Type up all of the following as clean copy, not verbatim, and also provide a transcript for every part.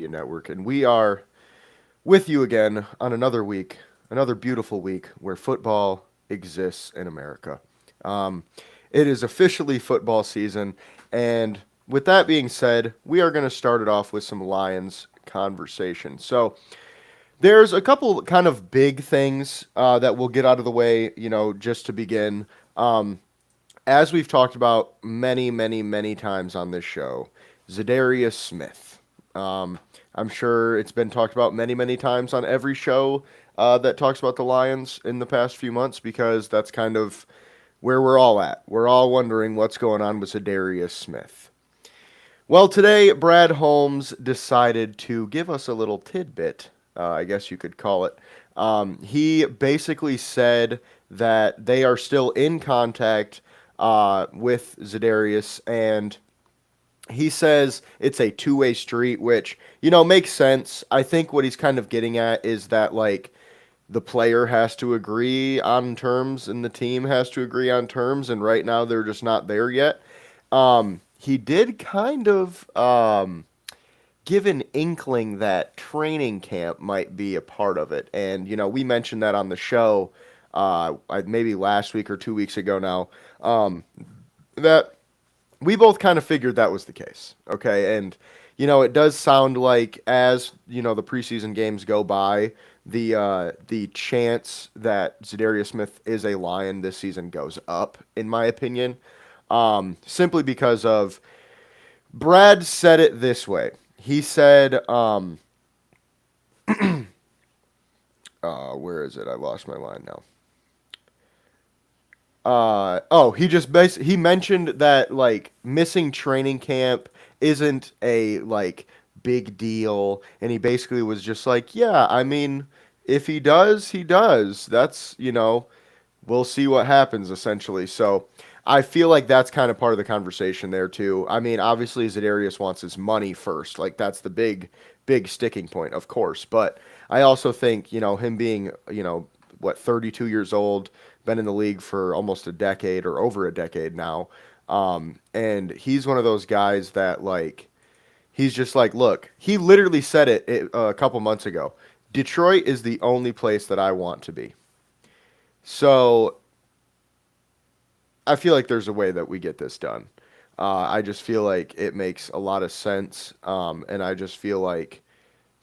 Network, and we are with you again on another week, another beautiful week where football exists in America. Um, it is officially football season, and with that being said, we are going to start it off with some Lions conversation. So, there's a couple kind of big things that we'll get out of the way, just to begin. Um, as we've talked about many, many, many times on this show, Zadarius Smith. Um, I'm sure it's been talked about many, many times on every show that talks about the Lions in the past few months because that's kind of where we're all at. We're all wondering what's going on with Zadarius Smith. Well, today, Brad Holmes decided to give us a little tidbit, I guess you could call it. He basically said that they are still in contact with Zadarius, and he says it's a two-way street, which, makes sense. I think what he's kind of getting at is that, like, the player has to agree on terms and the team has to agree on terms, and right now they're just not there yet. He did kind of give an inkling that training camp might be a part of it. And, we mentioned that on the show maybe last week or 2 weeks ago now, that we both kind of figured that was the case. Okay. And, it does sound like as, the preseason games go by, the chance that Zadarius Smith is a Lion this season goes up, in my opinion, simply because of Brad said it this way. He said, where is it? I lost my line now. He just he mentioned that like missing training camp isn't a like big deal, and he basically was just like, yeah, I mean, if he does, he does. That's we'll see what happens essentially. So I feel like that's kind of part of the conversation there too. I mean, obviously Zadarius wants his money first. Like that's the big sticking point, of course. But I also think, him being, 32 years old, been in the league for almost a decade or over a decade now. And he's one of those guys that like he's just like, look, he literally said it a couple months ago. Detroit is the only place that I want to be. So I feel like there's a way that we get this done. I just feel like it makes a lot of sense, and I just feel like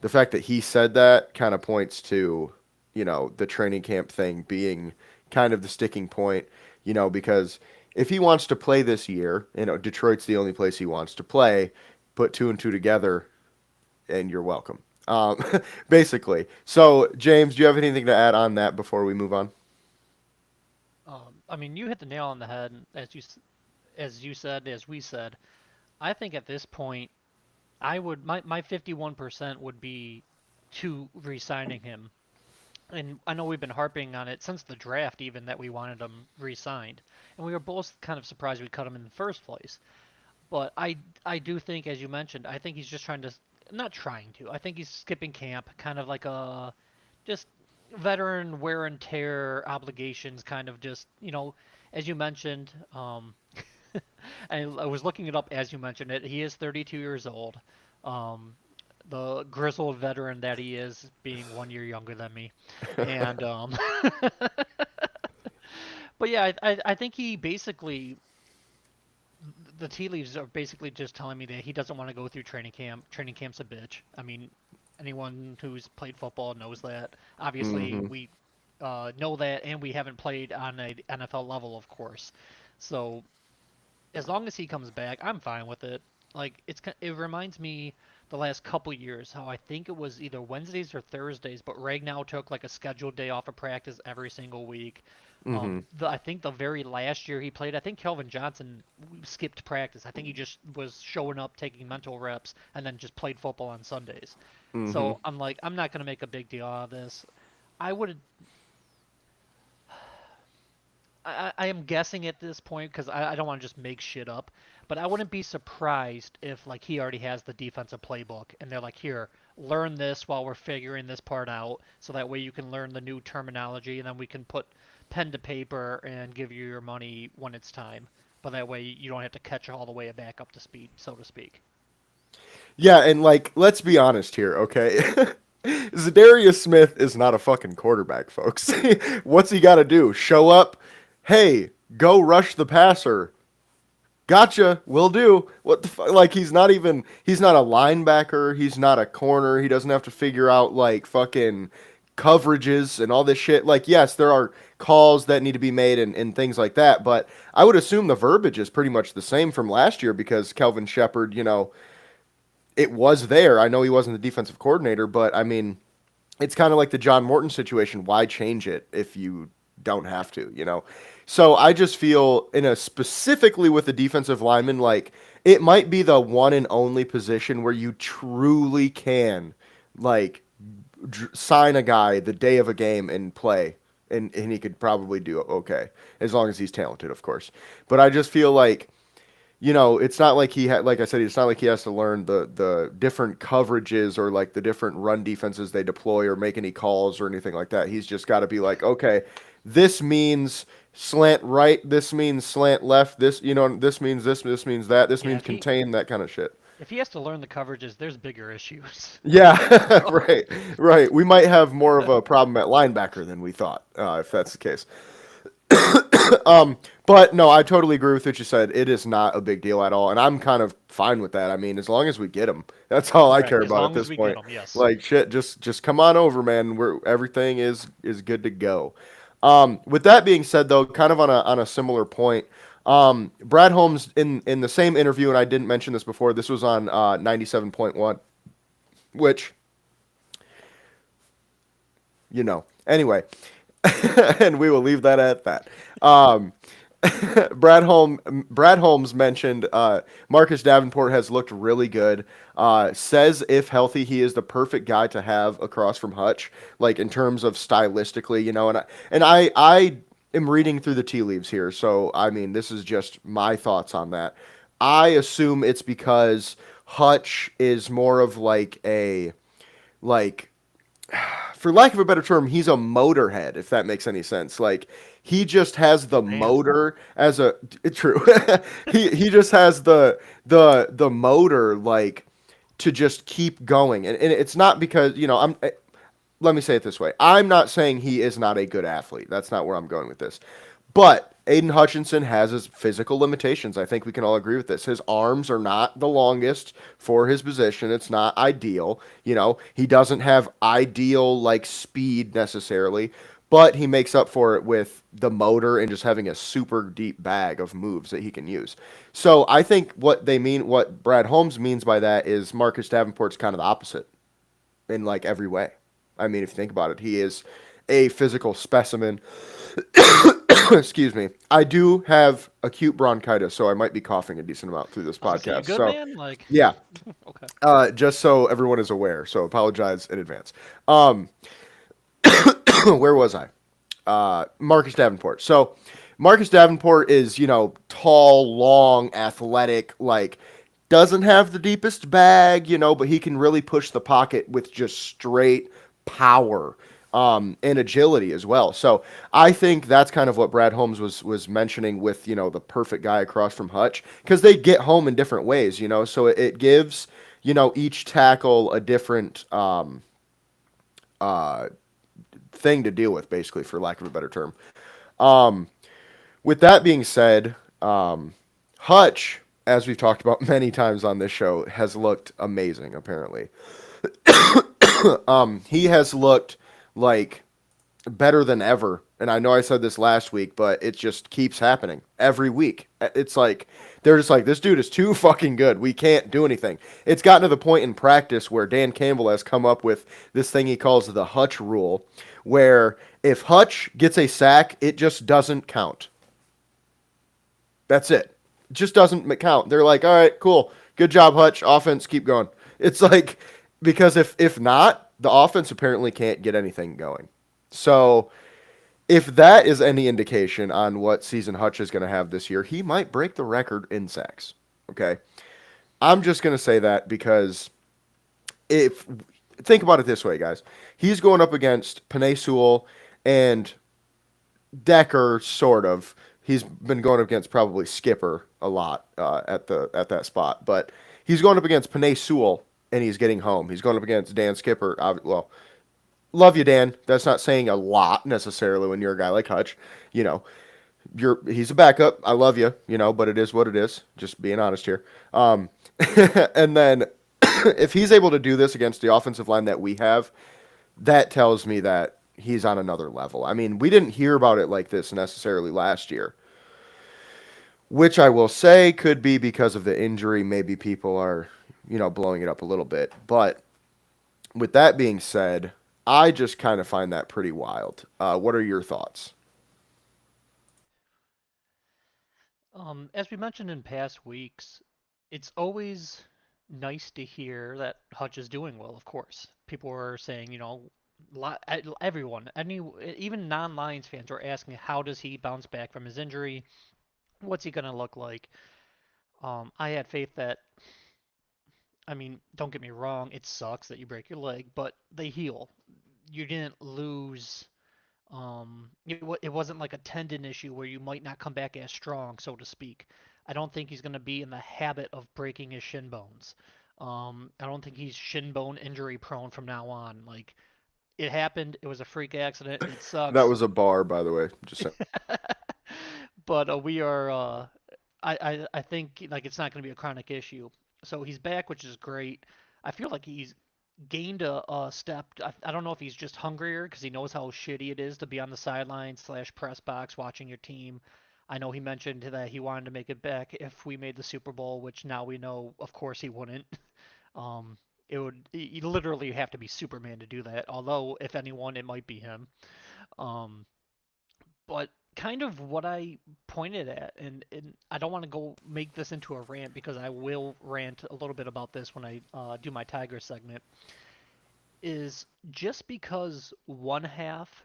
the fact that he said that kind of points to, the training camp thing being kind of the sticking point, because if he wants to play this year, Detroit's the only place he wants to play. Put two and two together, and you're welcome. Um, basically. So, James, do you have anything to add on that before we move on? I mean, you hit the nail on the head, as you said, as we said. I think at this point, my 51% would be to re-signing him. And I know we've been harping on it since the draft, even that we wanted him re-signed, and we were both kind of surprised we cut him in the first place. But I do think, as you mentioned, I think he's just trying to, not trying to. I think he's skipping camp, kind of like a just veteran wear and tear obligations, kind of just as you mentioned. I was looking it up as you mentioned it. He is 32 years old. Um, the grizzled veteran that he is, being 1 year younger than me, and but yeah, I think he basically the tea leaves are basically just telling me that he doesn't want to go through training camp. Training camp's a bitch. I mean, anyone who's played football knows that. Obviously, Mm-hmm. we know that, and we haven't played on a NFL level, of course. So as long as he comes back, I'm fine with it. Like it reminds me the last couple years how I think it was either Wednesdays or Thursdays, but Ragnow took like a scheduled day off of practice every single week. Mm-hmm. I think the very last year he played, I think Kelvin Johnson skipped practice. I think he just was showing up, taking mental reps, and then just played football on Sundays. Mm-hmm. So I'm like, I'm not gonna make a big deal out of this. I would I am guessing at this point because I don't want to just make shit up, but I wouldn't be surprised if like he already has the defensive playbook and they're like, here, learn this while we're figuring this part out, so that way you can learn the new terminology and then we can put pen to paper and give you your money when it's time. But that way you don't have to catch all the way back up to speed, so to speak. Yeah, and like, let's be honest here, okay? Zadarius Smith is not a fucking quarterback, folks. What's he got to do? Show up? Hey, go rush the passer. Gotcha, will do. What the fuck? Like, he's not a linebacker. He's not a corner. He doesn't have to figure out, like, fucking coverages and all this shit. Like, yes, there are calls that need to be made and things like that, but I would assume the verbiage is pretty much the same from last year because Kelvin Shepard, it was there. I know he wasn't the defensive coordinator, but I mean, it's kind of like the John Morton situation. Why change it if you don't have to? So I just feel specifically with the defensive lineman, like it might be the one and only position where you truly can like sign a guy the day of a game and play. And he could probably do okay as long as he's talented, of course. But I just feel like it's not like he had, like I said, it's not like he has to learn the different coverages or like the different run defenses they deploy or make any calls or anything like that. He's just got to be like, okay, this means slant right, this means slant left, this means this means that, this Yeah, means contain, that kind of shit. if he has to learn the coverages, there's bigger issues. Yeah, So, right, right. We might have more of a problem at linebacker than we thought, if that's the case. But no, I totally agree with what you said. It is not a big deal at all, and I'm kind of fine with that. I mean, as long as we get him, that's all I right, care as about at long as this we get point. them, yes. Like shit, just come on over, man. We're everything is good to go. With that being said, though, kind of on a similar point, Brad Holmes in the same interview, and I didn't mention this before. This was on 97.1, which anyway, and we will leave that at that. Um, Brad Holmes mentioned Marcus Davenport has looked really good. Says if healthy, he is the perfect guy to have across from Hutch, like in terms of stylistically, and I am reading through the tea leaves here, so I mean this is just my thoughts on that. I assume it's because Hutch is more of like a like for lack of a better term, he's a motorhead, if that makes any sense. Like he just has the Man, motor as a true. He just has the motor like to just keep going. And it's not because, let me say it this way. I'm not saying he is not a good athlete. That's not where I'm going with this. But Aiden Hutchinson has his physical limitations. I think we can all agree with this. His arms are not the longest for his position. It's not ideal. He doesn't have ideal like speed necessarily, but he makes up for it with the motor and just having a super deep bag of moves that he can use. So I think what Brad Holmes means by that is Marcus Davenport's kind of the opposite in like every way. I mean, if you think about it, he is a physical specimen. Excuse me. I do have acute bronchitis, so I might be coughing a decent amount through this I was gonna say, you podcast. good, So, man? Like, yeah, okay. just so everyone is aware. So, apologize in advance. Um, where was I? Marcus Davenport. So, Marcus Davenport is, tall, long, athletic, like doesn't have the deepest bag, but he can really push the pocket with just straight power and agility as well. So I think that's kind of what Brad Holmes was mentioning with the perfect guy across from Hutch because they get home in different ways. So it gives each tackle a different uh, thing to deal with, basically, for lack of a better term. Um, with that being said, Hutch, as we've talked about many times on this show, has looked amazing. Apparently, he has looked like better than ever. And I know I said this last week, but it just keeps happening every week. It's like they're just like this dude is too fucking good. We can't do anything. It's gotten to the point in practice where Dan Campbell has come up with this thing he calls the Hutch rule, where if Hutch gets a sack, it just doesn't count. That's it. Just doesn't count. They're like, all right, cool, good job, Hutch. Offense, keep going. It's like because if not, the offense apparently can't get anything going. So if that is any indication on what season Hutch is going to have this year, he might break the record in sacks. Okay, I'm just going to say that because if think about it this way, guys, he's going up against Panay Sewell and Decker, sort of. He's been going up against probably Skipper a lot at that spot, but he's going up against Panay Sewell and he's getting home. He's going up against Dan Skipper. Well, love you, Dan. That's not saying a lot necessarily when you're a guy like Hutch. You know, he's a backup. I love you, but it is what it is. Just being honest here. And then if he's able to do this against the offensive line that we have, that tells me that he's on another level. I mean, we didn't hear about it like this necessarily last year, which I will say could be because of the injury. Maybe people are, blowing it up a little bit. But with that being said, I just kind of find that pretty wild. What are your thoughts? As we mentioned in past weeks, it's always nice to hear that Hutch is doing well, of course. People are saying, everyone, even non-Lions fans are asking how does he bounce back from his injury? What's he going to look like? I had faith that, I mean, don't get me wrong, it sucks that you break your leg, but they heal. You didn't lose. It wasn't like a tendon issue where you might not come back as strong, so to speak. I don't think he's going to be in the habit of breaking his shin bones. I don't think he's shin bone injury prone from now on. Like, it happened. It was a freak accident. It That sucks. was a bar, by the way. Just saying. But we are. I think like it's not going to be a chronic issue. So he's back, which is great. I feel like he's gained a step. I don't know if he's just hungrier because he knows how shitty it is to be on the sideline slash press box watching your team. I know he mentioned that he wanted to make it back if we made the Super Bowl, which now we know, of course, he wouldn't. Um, it would you literally have to be Superman to do that. Although, if anyone, it might be him. Um, but kind of what I pointed at, and I don't want to go make this into a rant because I will rant a little bit about this when I do my Tiger segment, is just because one half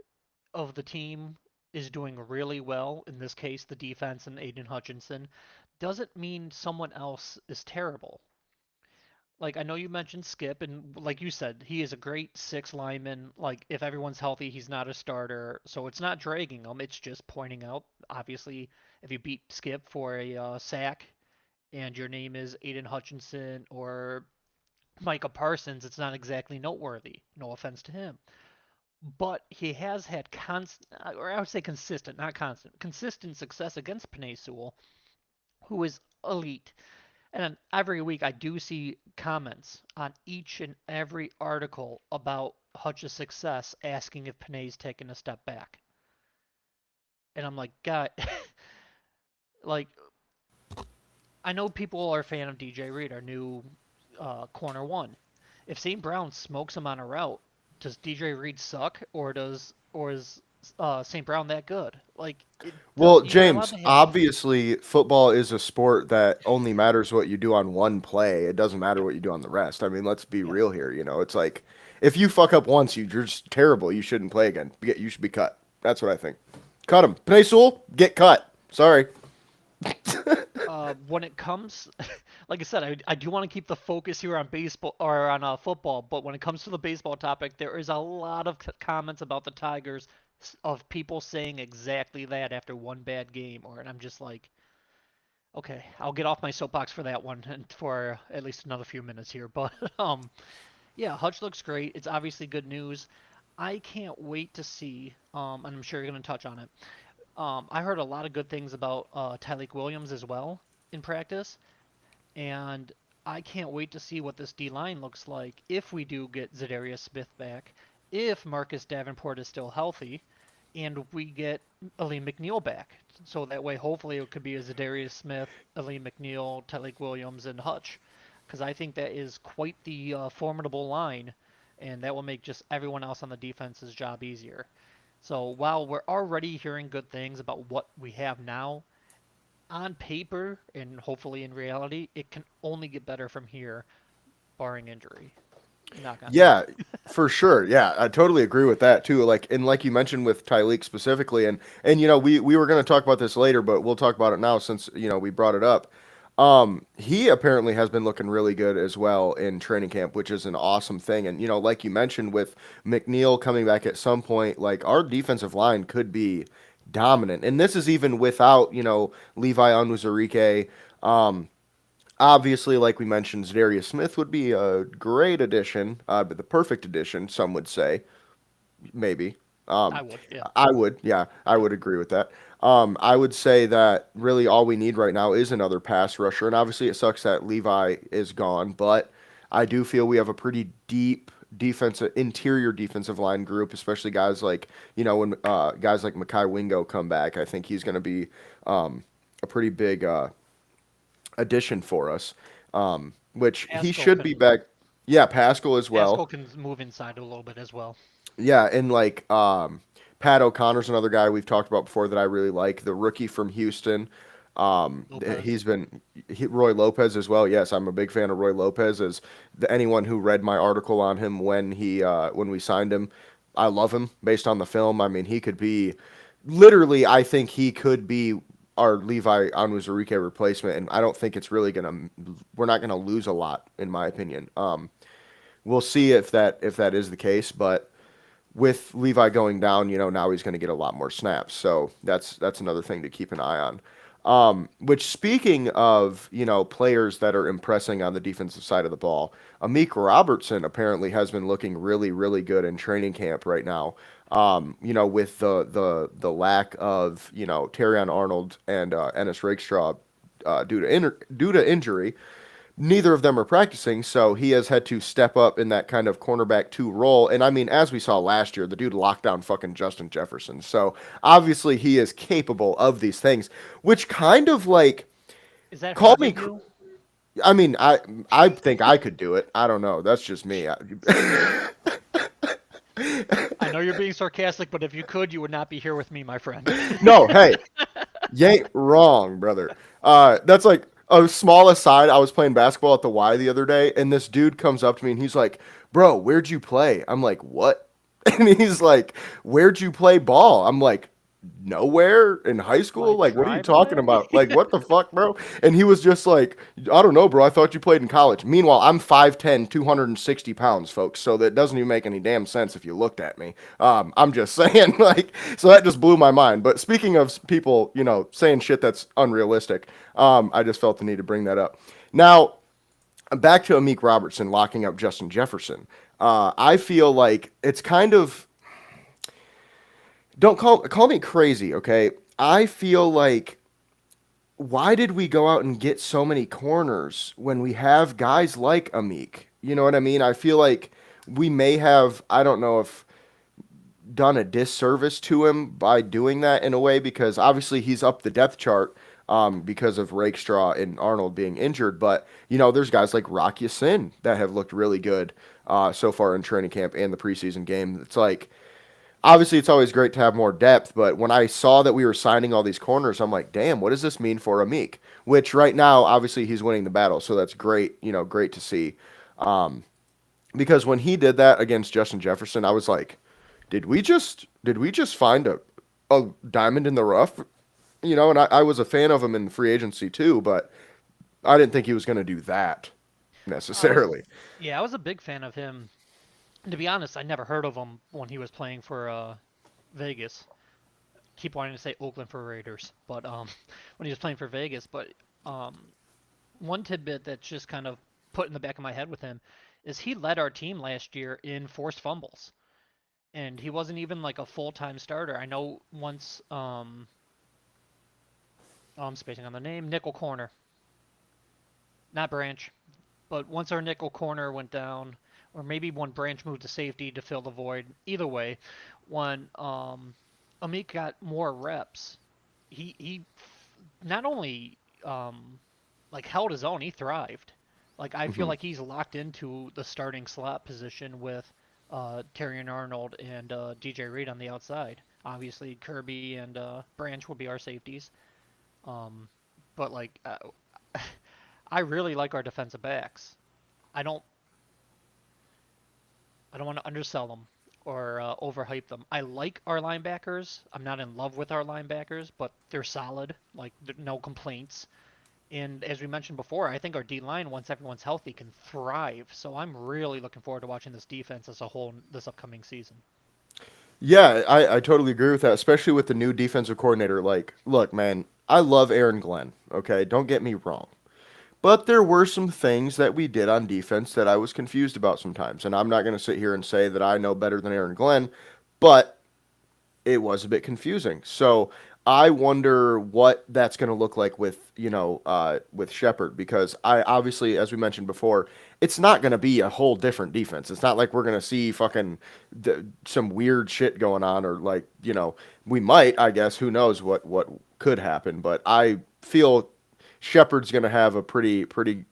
of the team is doing really well, in this case the defense and Aiden Hutchinson, doesn't mean someone else is terrible. Like I know you mentioned Skip, and like you said, he is a great six lineman. Like if everyone's healthy, he's not a starter, so it's not dragging him. It's just pointing out. Obviously, if you beat Skip for a sack, and your name is Aiden Hutchinson or Micah Parsons, it's not exactly noteworthy. No offense to him, but he has had constant, or I would say consistent, not constant, consistent success against Panay Sewell, who is elite. And then every week I do see comments on each and every article about Hutch's success asking if Panay's taken a step back. And I'm like, God, like, I know people are a fan of DJ Reed, our new corner one. If St. Brown smokes him on a route, does DJ Reed suck, or is St. Brown that good? Like, Well, you're allowed James, to have. obviously, football is a sport that only matters what you do on one play. It doesn't matter what you do on the rest. I mean, let's be Yeah. real here. It's like if you fuck up once, you're just terrible. You shouldn't play again. You should be cut. That's what I think. Cut him. Panay Sewell, get cut. Sorry. When it comes, like I said, I do want to keep the focus here on baseball or on football, but when it comes to the baseball topic, there is a lot of comments about the Tigers of people saying exactly that after one bad game, and I'm just like, okay, I'll get off my soapbox for that one and for at least another few minutes here. But yeah, Hutch looks great. It's obviously good news. I can't wait to see, and I'm sure you're going to touch on it. I heard a lot of good things about Tyleik Williams as well in practice, and I can't wait to see what this D line looks like if we do get Zadarius Smith back, if Marcus Davenport is still healthy, and we get Aleem McNeil back. So that way, hopefully, it could be a Zadarius Smith, Aleem McNeil, Tyleik Williams, and Hutch, because I think that is quite the formidable line, and that will make just everyone else on the defense's job easier. So while we're already hearing good things about what we have now, on paper and hopefully in reality, it can only get better from here, barring injury. Knock on wood. Yeah, for sure. Yeah, I totally agree with that too. Like you mentioned with Tyleek specifically, and we were going to talk about this later, but we'll talk about it now since we brought it up. He apparently has been looking really good as well in training camp, which is an awesome thing. And like you mentioned with McNeil coming back at some point, like our defensive line could be dominant. And this is even without Levi Onwuzurike. Obviously, like we mentioned, Zadarius Smith would be a great addition, but the perfect addition, some would say, maybe. I Um, would, yeah. I would, yeah, I Yep. would agree with that. I would say that really all we need right now is another pass rusher, and obviously it sucks that Levi is gone, but I do feel we have a pretty deep interior defensive line group, especially guys like when guys like Makai Wingo come back. I think he's going to be a pretty big addition for us, which he Pascal should be can back. Yeah, Pascal as well. Pascal can move inside a little bit as well. Yeah, and like Pat O'Connor's another guy we've talked about before that I really like. The rookie from Houston. Lopez. Roy Lopez as well. Yes, I'm a big fan of Roy Lopez. As anyone who read my article on him when we signed him, I love him based on the film. I mean, he could be literally. I think he could be our Levi Onwuzurike replacement, and I don't think it's really gonna. We're not gonna lose a lot, in my opinion. We'll see if that is the case, but with Levi going down, now he's going to get a lot more snaps. So that's another thing to keep an eye on. Which speaking of, players that are impressing on the defensive side of the ball, Amik Robertson apparently has been looking really, really good in training camp right now. With the lack of, Terrion Arnold and Ennis Rakestraw due to injury, neither of them are practicing, so he has had to step up in that kind of cornerback two role. And I mean, as we saw last year, the dude locked down fucking Justin Jefferson. So obviously he is capable of these things, which kind of like Is that call hard to me. do? I mean, I think I could do it. I don't know. That's just me. I know you're being sarcastic, but if you could, you would not be here with me, my friend. No, hey, you ain't wrong, brother. That's like a small aside. I was playing basketball at the Y the other day, and this dude comes up to me and he's like, "Bro, where'd you play?" I'm like, "What?" And he's like, "Where'd you play ball?" I'm like, "Nowhere in high My school. Like, what are you talking driveway? about? Like, what the fuck, bro?" And he was just like, "I don't know, bro. I thought you played in college." Meanwhile, I'm 5'10", 260 pounds, folks. So that doesn't even make any damn sense if you looked at me. I'm just saying, like, so that just blew my mind. But speaking of people, saying shit that's unrealistic, I just felt the need to bring that up. Now, back to Amik Robertson locking up Justin Jefferson. I feel like it's kind of don't call me crazy, okay? I feel like why did we go out and get so many corners when we have guys like Amik? You know what I mean? I feel like we may have, I don't know if done a disservice to him by doing that in a way because obviously he's up the depth chart because of Rakestraw and Arnold being injured. But there's guys like Rock Sin that have looked really good so far in training camp and the preseason game. It's like obviously it's always great to have more depth, but when I saw that we were signing all these corners, I'm like, damn, what does this mean for Amik? Which right now, obviously he's winning the battle, so that's great. Great to see. Because when he did that against Justin Jefferson, I was like, did we just find a diamond in the rough? And I was a fan of him in free agency too, but I didn't think he was going to do that I was, necessarily. yeah, I was a big fan of him. To be honest, I never heard of him when he was playing for Vegas. Keep wanting to say Oakland for Raiders, but when he was playing for Vegas. But um, one tidbit that's just kind of put in the back of my head with him is he led our team last year in forced fumbles, and he wasn't even like a full-time starter. I know once, oh, I'm spacing on the name, nickel corner, not Branch, but once our nickel corner went down, or maybe when Branch moved to safety to fill the void. Either way, when Amik got more reps, he not only like held his own, he thrived. Like I feel Hmm. like he's locked into the starting slot position with Terrion Arnold and DJ Reed on the outside. Obviously, Kirby and Branch would be our safeties. Um, but like I really like our defensive backs. I don't I don't want to undersell them or overhype them. I like our linebackers. I'm not in love with our linebackers, but they're solid. Like no complaints. And as we mentioned before, I think our D line, once everyone's healthy, can thrive. So I'm really looking forward to watching this defense as a whole this upcoming season. Yeah, I totally agree with that, especially with the new defensive coordinator. Like, look, man, I love Aaron Glenn. Okay, don't get me wrong. but there were some things that we did on defense that I was confused about sometimes. And I'm not going to sit here and say that I know better than Aaron Glenn, but it was a bit confusing. So I wonder what that's going to look like with with Shepard, because I obviously, as we mentioned before, it's not going to be a whole different defense. It's not like we're going to see fucking some weird shit going on, or like we might, I guess, who knows what could happen. But I feel Shepard's going to have a pretty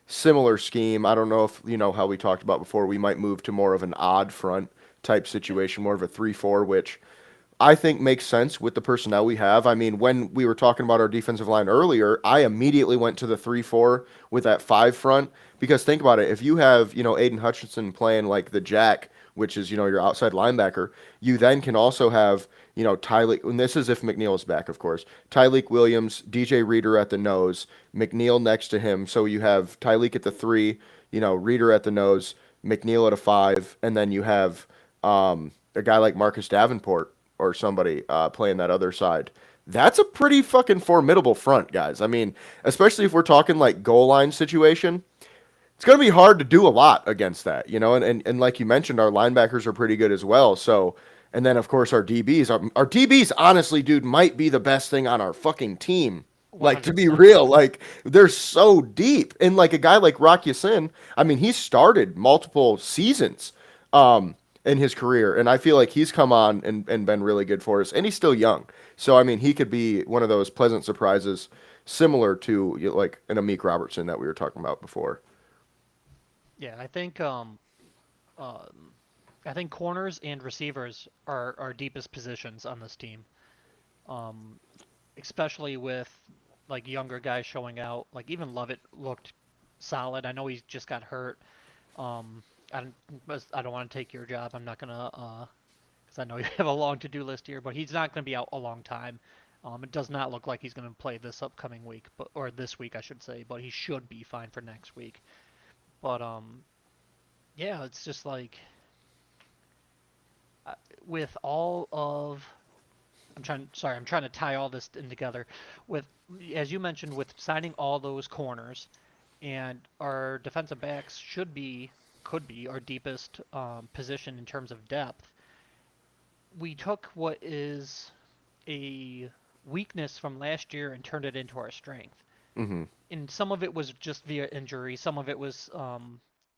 similar scheme. I don't know if how we talked about before. We might move to more of an odd front type situation, more of a 3-4, which I think makes sense with the personnel we have. I mean, when we were talking about our defensive line earlier, I immediately went to the 3-4 with that 5 front, because think about it. If you have, Aiden Hutchinson playing like the jack, which is, your outside linebacker, you then can also have, Tyleek, and this is if McNeil is back, of course, Tyleek Williams, DJ Reader at the nose, McNeil next to him. So you have Tyleek at the 3, Reader at the nose, McNeil at a 5, and then you have a guy like Marcus Davenport or somebody playing that other side. That's a pretty fucking formidable front, guys. I mean, especially if we're talking like goal line situation, it's going to be hard to do a lot against that, and like you mentioned, our linebackers are pretty good as well. So, and then of course our DBs, our DBs, honestly, dude, might be the best thing on our fucking team. Like, to be 100%. real, like they're so deep. And like a guy like Rock Sin, I mean, he started multiple seasons in his career, and I feel like he's come on and been really good for us, and he's still young. So I mean, he could be one of those pleasant surprises, similar to like an Amik Robertson that we were talking about before. Yeah, um, I think corners and receivers are our deepest positions on this team. Um, Especially with like younger guys showing out. Like even Lovett looked solid. I know he just got hurt. Um, I don't, I don't want to take your job. I'm not gonna, because I know you have a long to-do list here, but he's not gonna be out a long time. It does not look like he's gonna play this upcoming week, but or this week I should say, but he should be fine for next week. But yeah, it's just like uh, with all of I'm trying to tie all this in together with, as you mentioned, with signing all those corners, and our defensive backs could be our deepest position in terms of depth. We took what is a weakness from last year and turned it into our strength. Hmm. And some of it was just via injury. Some of it was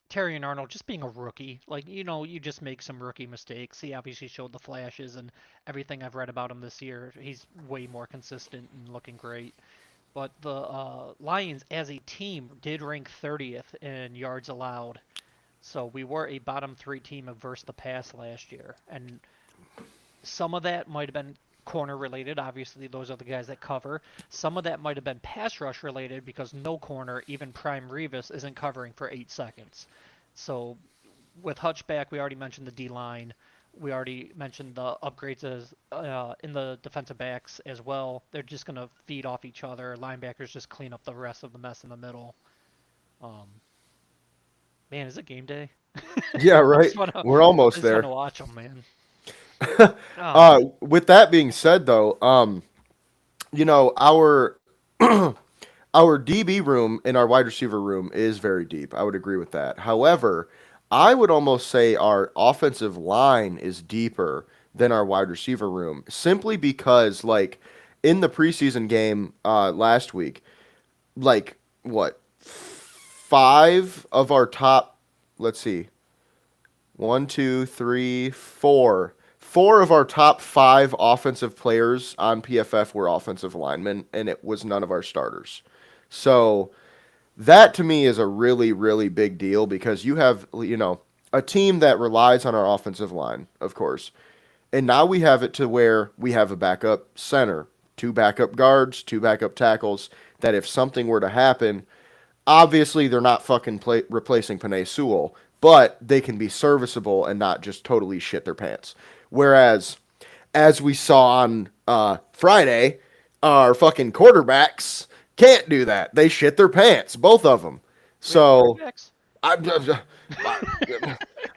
Terry and Arnold just being a rookie. Like, you just make some rookie mistakes. He obviously showed the flashes, and everything I've read about him this year, he's way more consistent and looking great. But the Lions as a team did rank 30th in yards allowed. So we were a bottom 3 team versus the pass last year. And some of that might have been corner related. Obviously, those are the guys that cover. Some of that might have been pass rush related because no corner, even Prime Revis, isn't covering for 8 seconds. So with Hutch back, we already mentioned the D line. We already mentioned the upgrades as in the defensive backs as well. They're just going to feed off each other. Linebackers just clean up the rest of the mess in the middle. Um, Man, is it game day? Yeah, right. We're I almost just want to there. watch them, man. Oh, With that being said, though, our our DB room and our wide receiver room is very deep. I would agree with that. However, I would almost say our offensive line is deeper than our wide receiver room, simply because, like, in the preseason game last week, like, what, 5 of our top, let's see, one, two, three, four. Four of our top 5 offensive players on PFF were offensive linemen, and it was none of our starters. So that to me is a really, really big deal, because you have, a team that relies on our offensive line, of course. And now we have it to where we have a backup center, 2 backup guards, 2 backup tackles, that if something were to happen, obviously they're not fucking replacing Panay Sewell, but they can be serviceable and not just totally shit their pants. Whereas, as we saw on Friday, our fucking quarterbacks can't do that. They shit their pants, both of them. we have So quarterbacks? I,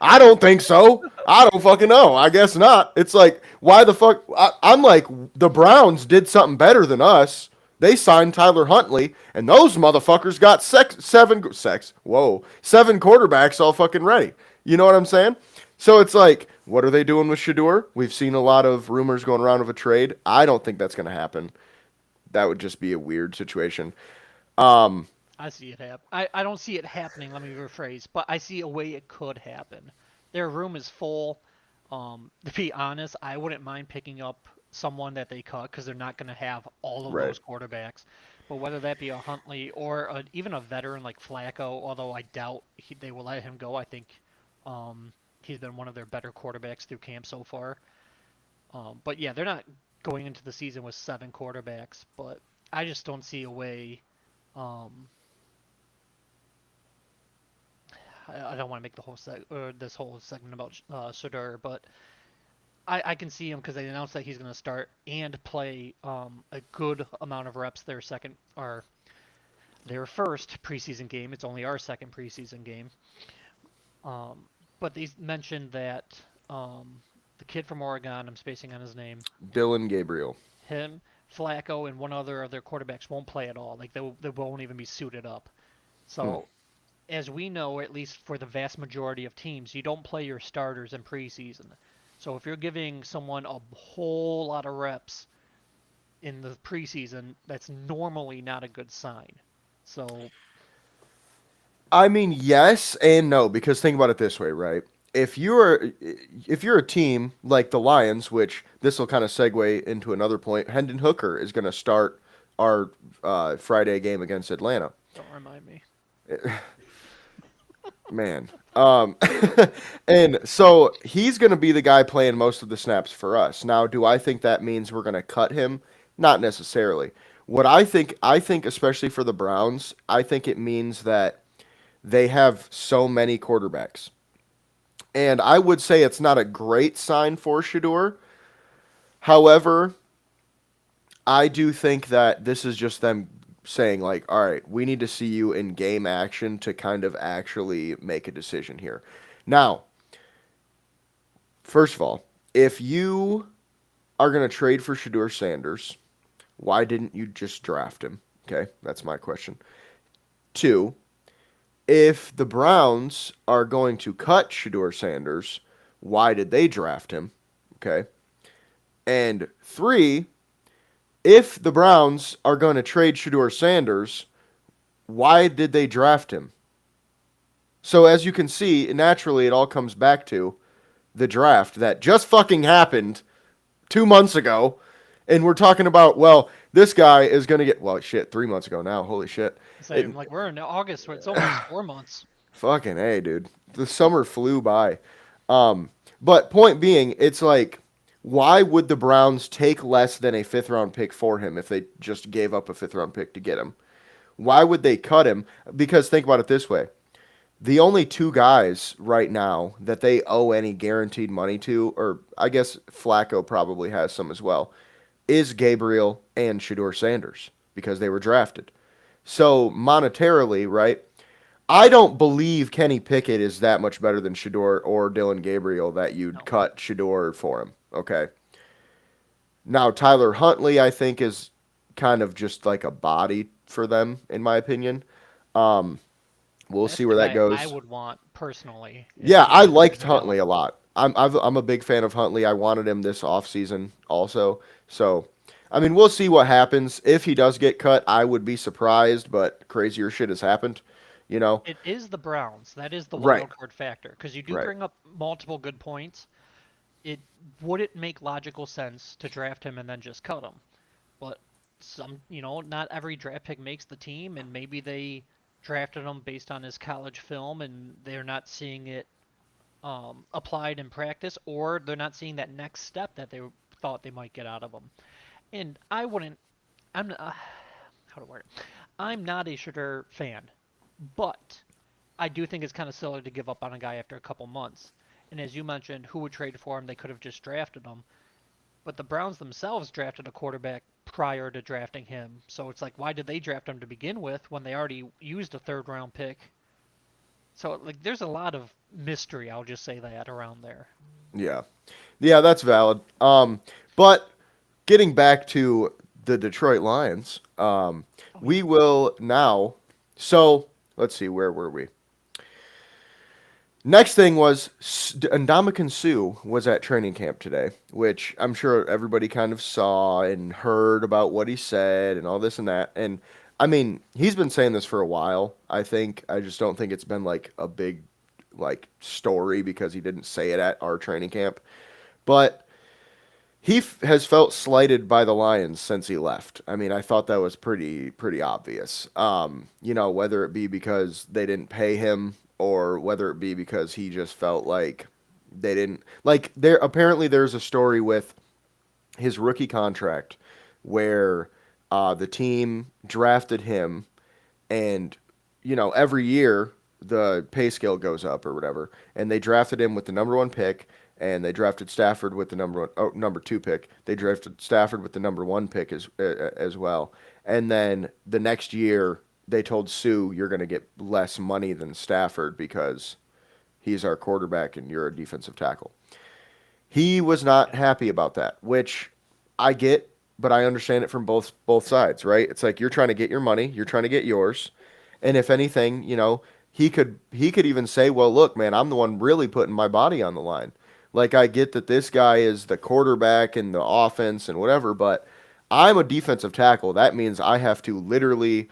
I don't think so. I don't fucking know. I guess not. It's like, why the fuck? I'm like, the Browns did something better than us. They signed Tyler Huntley, and those motherfuckers got seven quarterbacks all fucking ready. You know what I'm saying? So it's like, what are they doing with Shador? We've seen a lot of rumors going around of a trade. I don't think that's going to happen. That would just be a weird situation. Um, I see it happen. I don't see it happening. Let me rephrase, but I see a way it could happen. Their room is full. To be honest, I wouldn't mind picking up someone that they cut because they're not going to have all of right. those quarterbacks. But whether that be a Huntley or even a veteran like Flacco, although I doubt they will let him go. I think he's been one of their better quarterbacks through camp so far. But yeah, they're not going into the season with seven quarterbacks. But I just don't see a way. Um, I don't want to make the whole this whole segment about Shador, but I can see him because they announced that he's going to start and play a good amount of reps their second or their first preseason game. It's only our second preseason game. Um, but they mentioned that the kid from Oregon, I'm spacing on his name, Dylan Gabriel. him, Flacco, and one other of their quarterbacks won't play at all. Like they won't even be suited up. Hmm. So as we know, at least for the vast majority of teams, you don't play your starters in preseason. So if you're giving someone a whole lot of reps in the preseason, that's normally not a good sign. So I mean, yes and no, because think about it this way, right? If you're a team like the Lions, which this will kind of segue into another point, Hendon Hooker is going to start our Friday game against Atlanta. don't remind me. Man. And so he's going to be the guy playing most of the snaps for us. Now, do I think that means we're going to cut him? Not necessarily. What I think especially for the Browns, I think it means that they have so many quarterbacks. And I would say it's not a great sign for Shador. However, I do think that this is just them saying, like, all right, we need to see you in game action to kind of actually make a decision here. Now, first of all, if you are going to trade for Shador Sanders, why didn't you just draft him? Okay, that's my question. Two, if the Browns are going to cut Shador Sanders, why did they draft him? Okay. And three, if the Browns are going to trade Shador Sanders, why did they draft him? So as you can see, naturally it all comes back to the draft that just fucking happened 2 months ago. And we're talking about, well, this guy is going to get, well, shit, 3 months ago now. Holy shit. Say, It, like we're in August, where it's almost 4 months. fucking A, dude. The summer flew by. Um, but point being, it's like, why would the Browns take less than a fifth round pick for him if they just gave up a fifth round pick to get him? Why would they cut him? Because think about it this way. The only two guys right now that they owe any guaranteed money to, or I guess Flacco probably has some as well, is Gabriel and Shador Sanders because they were drafted. So monetarily, right? I don't believe Kenny Pickett is that much better than Shador or Dylan Gabriel that you'd No, cut Shador for him. Okay. Now Tyler Huntley, I think, is kind of just like a body for them, in my opinion. Um, we'll that's see the where that guy I goes. would want personally Yeah, if I I was liked gonna Huntley go. a lot. I'm a big fan of Huntley. I wanted him this offseason also. So, I mean, we'll see what happens. If he does get cut, I would be surprised, but crazier shit has happened, you know? It is the Browns. That is the Right, wild card factor because you do right. bring up multiple good points. It wouldn't make logical sense to draft him and then just cut him. But not every draft pick makes the team, and maybe they drafted him based on his college film, and they're not seeing it applied in practice, or they're not seeing that next step that they thought they might get out of him. And I wouldn't. I'm how to word it. I'm not a Shooter fan, but I do think it's kind of silly to give up on a guy after a couple months. And as you mentioned, who would trade for him? They could have just drafted him. But the Browns themselves drafted a quarterback prior to drafting him. So it's like, why did they draft him to begin with when they already used a third round pick? So like, there's a lot of mystery. I'll just say that around there. Yeah. Yeah, that's valid. But getting back to the Detroit Lions. Oh yeah. We will now. So let's see, where were we? Next thing was Ndamukong Suh was at training camp today, which I'm sure everybody kind of saw and heard about what he said and all this and that. And I mean, he's been saying this for a while. I think I just don't think it's been like a big like story because he didn't say it at our training camp. But has felt slighted by the Lions since he left. I mean, I thought that was pretty obvious. Whether it be because they didn't pay him or whether it be because he just felt like they didn't like there apparently there's a story with his rookie contract where the team drafted him and every year the pay scale goes up or whatever, and they drafted him with the number one pick, and they drafted Stafford with the number two pick. They drafted Stafford with the number one pick as well, and then the next year they told Sue, "You're going to get less money than Stafford because he's our quarterback and you're a defensive tackle." He was not Okay. happy about that, which I get, but I understand it from both sides, right? It's like you're trying to get your money, you're trying to get yours, and if anything, he could even say, "Well, look, man, I'm the one really putting my body on the line." Like I get that this guy is the quarterback and the offense and whatever, but I'm a defensive tackle. That means I have to literally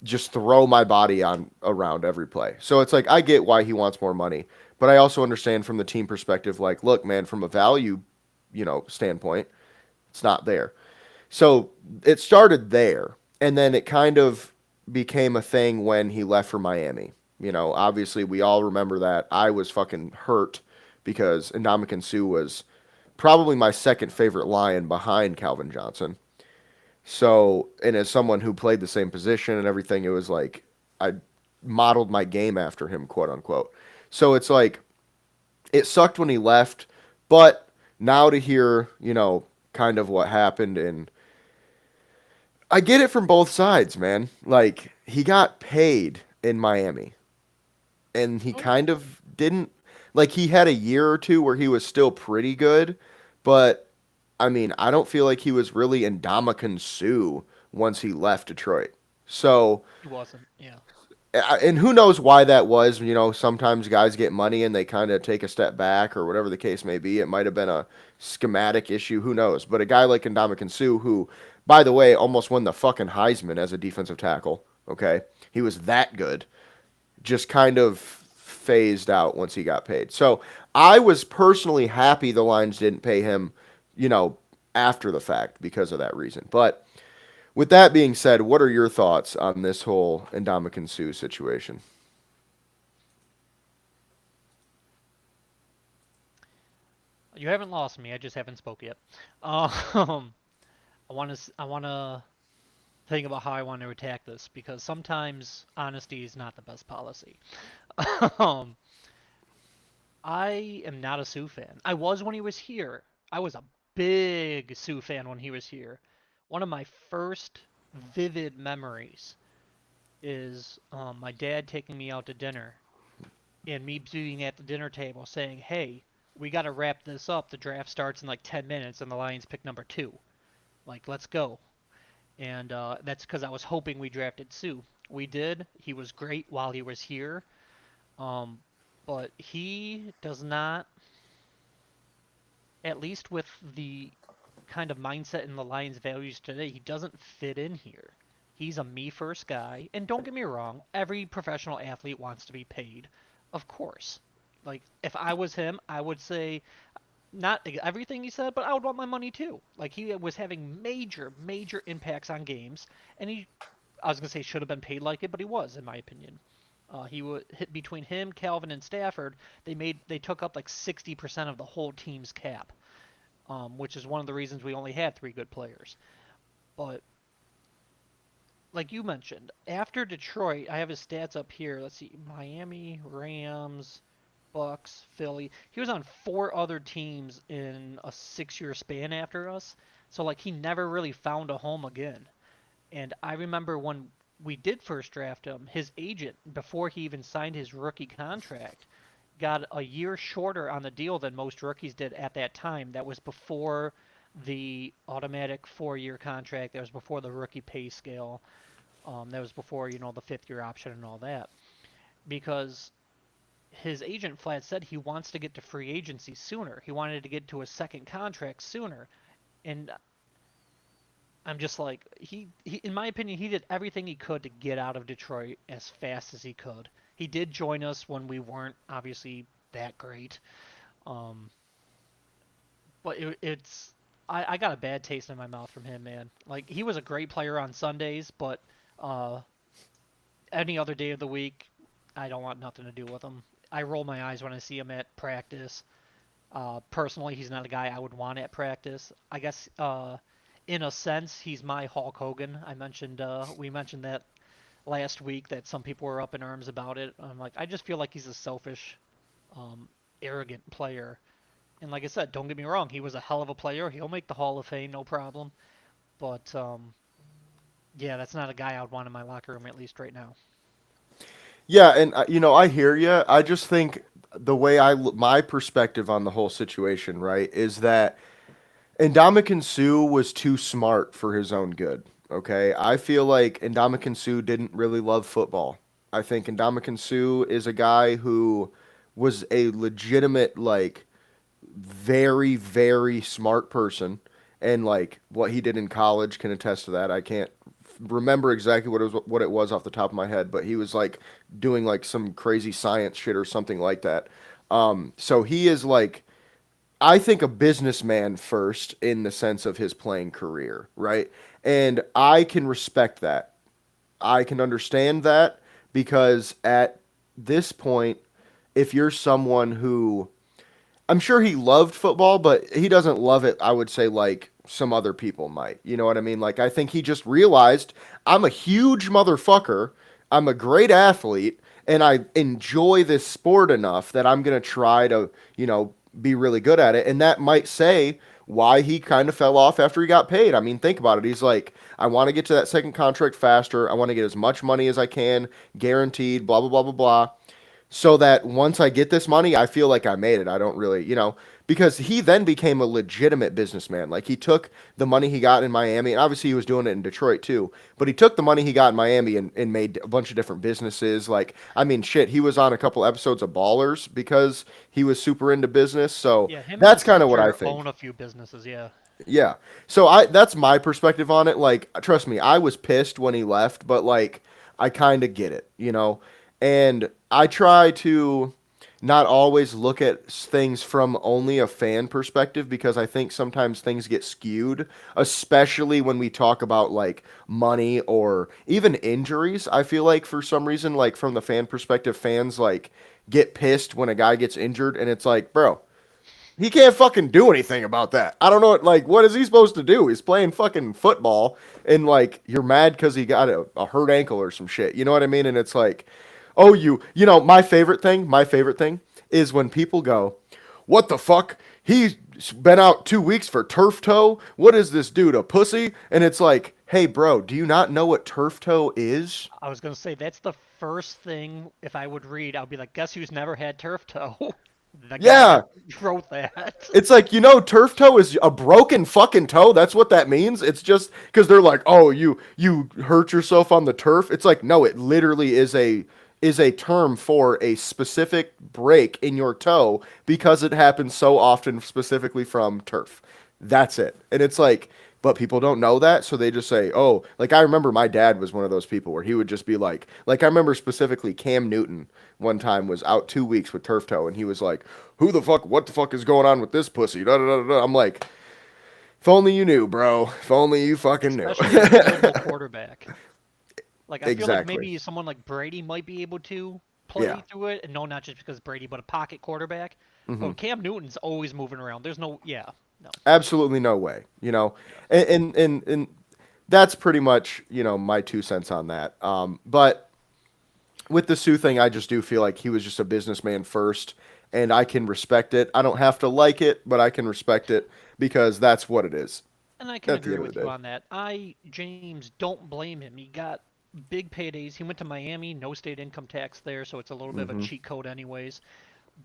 just throw my body on around every play. So it's like I get why he wants more money, but I also understand from the team perspective like, look, man, from a value, standpoint, it's not there. So it started there, and then it kind of became a thing when he left for Miami. Obviously we all remember that. I was fucking hurt because Ndamukong Suh was probably my second favorite Lion behind Calvin Johnson. So, and as someone who played the same position and everything, it was like I modeled my game after him, quote unquote. So it's like it sucked when he left, but now to hear, kind of what happened, and I get it from both sides, man. Like he got paid in Miami, and he Oh yeah. kind of didn't. Like he had a year or two where he was still pretty good, but I mean, I don't feel like he was really in Suh once he left Detroit. So, He wasn't. Yeah. and who knows why that was? Sometimes guys get money and they kind of take a step back or whatever the case may be. It might have been a schematic issue. Who knows? But a guy like Suh, who, by the way, almost won the fucking Heisman as a defensive tackle. Okay, he was that good. Just kind of phased out once he got paid. So I was personally happy the Lions didn't pay him, you know, after the fact because of that reason. But with that being said, what are your thoughts on this whole Ndamukong Suh situation? You haven't lost me. I just haven't spoke yet. Um, I want to think about how I want to attack this because sometimes honesty is not the best policy. Um, I am not a Sioux fan. I was when he was here. I was a big Sioux fan when he was here. One of my first vivid memories is my dad taking me out to dinner and me being at the dinner table saying, "Hey, we got to wrap this up. The draft starts in like 10 minutes and the Lions pick number 2. Like, let's go." And that's because I was hoping we drafted Sue. We did. He was great while he was here. Um, but he does not, at least with the kind of mindset in the Lions' values today, he doesn't fit in here. He's a me first guy. And don't get me wrong, every professional athlete wants to be paid. Of course. Like, if I was him, I would say not everything he said, but I would want my money too. Like, he was having major impacts on games, and I was gonna say should have been paid like it, but he was, in my opinion. He would hit between him, Calvin, and Stafford. They took up like 60% of the whole team's cap, which is one of the reasons we only had 3 good players. But like you mentioned, after Detroit, I have his stats up here. Let's see: Miami, Rams, Bucks, Philly. He was on 4 other teams in a 6-year span after us. So like he never really found a home again. And I remember when we did first draft him, his agent, before he even signed his rookie contract, got a year shorter on the deal than most rookies did at that time. That was before the automatic 4-year contract. That was before the rookie pay scale. That was before, the 5th year option and all that. Because his agent flat said he wants to get to free agency sooner. He wanted to get to a second contract sooner. And I'm just like, in my opinion, he did everything he could to get out of Detroit as fast as he could. He did join us when we weren't obviously that great. Um, but I got a bad taste in my mouth from him, man. Like, he was a great player on Sundays, but uh, any other day of the week, I don't want nothing to do with him. I roll my eyes when I see him at practice. Personally, he's not a guy I would want at practice. I guess, in a sense, he's my Hulk Hogan. We mentioned that last week that some people were up in arms about it. I'm like, I just feel like he's a selfish, um, arrogant player. And like I said, don't get me wrong, he was a hell of a player. He'll make the Hall of Fame, no problem. But yeah, that's not a guy I would want in my locker room, at least right now. Yeah, and I hear you. I just think the way my perspective on the whole situation, right, is that Ndamukong Suh was too smart for his own good. Okay, I feel like Ndamukong Suh didn't really love football. I think Ndamukong Suh is a guy who was a legitimate, like, very, very smart person, and like what he did in college can attest to that. I can't remember exactly what it was off the top of my head, but he was like doing like some crazy science shit or something like that. So he is like, I think, a businessman first in the sense of his playing career, right? And I can respect that. I can understand that because at this point, if you're someone who, I'm sure he loved football, but he doesn't love it, I would say, like some other people might. You know what I mean? Like, I think he just realized I'm a huge motherfucker. I'm a great athlete, and I enjoy this sport enough that I'm going to try to, be really good at it. And that might say why he kind of fell off after he got paid. I mean, think about it. He's like, I want to get to that second contract faster. I want to get as much money as I can, guaranteed, blah, blah, blah, blah, blah, so that once I get this money, I feel like I made it. I don't really, because he then became a legitimate businessman. Like, he took the money he got in Miami, and obviously he was doing it in Detroit too, but he took the money he got in Miami and made a bunch of different businesses. Like, I mean, shit, he was on a couple episodes of Ballers because he was super into business. So Yeah, him and that's his kind of what I sister think. own a few businesses. Yeah. Yeah. So that's my perspective on it. Like, trust me, I was pissed when he left, but like, I kind of get it. And I try to not always look at things from only a fan perspective because I think sometimes things get skewed, especially when we talk about like money or even injuries. I feel like for some reason, like from the fan perspective, fans like get pissed when a guy gets injured, and it's like, bro, he can't fucking do anything about that. I don't know, like, what is he supposed to do? He's playing fucking football, and like, you're mad because he got a hurt ankle or some shit. You know what I mean? And it's like, oh, my favorite thing is when people go, what the fuck? He's been out 2 weeks for turf toe. What is this dude, a pussy? And it's like, hey, bro, do you not know what turf toe is? I was gonna say that's the first thing if I would read, I would be like, guess who's never had turf toe? The guy that Yeah, wrote that. it's like, turf toe is a broken fucking toe. That's what that means. It's just because they're like, oh, you hurt yourself on the turf. It's like, no, it literally is a term for a specific break in your toe because it happens so often, specifically from turf. That's it. And it's like, but people don't know that, so they just say, oh, like, I remember my dad was one of those people where he would just be like I remember specifically Cam Newton one time was out 2 weeks with turf toe, and he was like, who the fuck, what the fuck is going on with this pussy? Da, da, da, da. I'm like, if only you knew, bro. If only you fucking knew. Especially a terrible quarterback. Like, I feel like Exactly. maybe someone like Brady might be able to Yeah. play through it, and no, not just because Brady, but a pocket quarterback. Hmm. But Cam Newton's always moving around. There's no, yeah, no, Absolutely no way. yeah. And that's pretty much my 2 cents on that. But with the Sue thing, I just do feel like he was just a businessman first, and I can respect it. I don't have to like it, but I can respect it because that's what it is And I can at the agree end of with the you day. on that. James, don't blame him. He got big paydays. He went to Miami, no state income tax there, so it's a little bit of a Hmm. cheat code, anyways.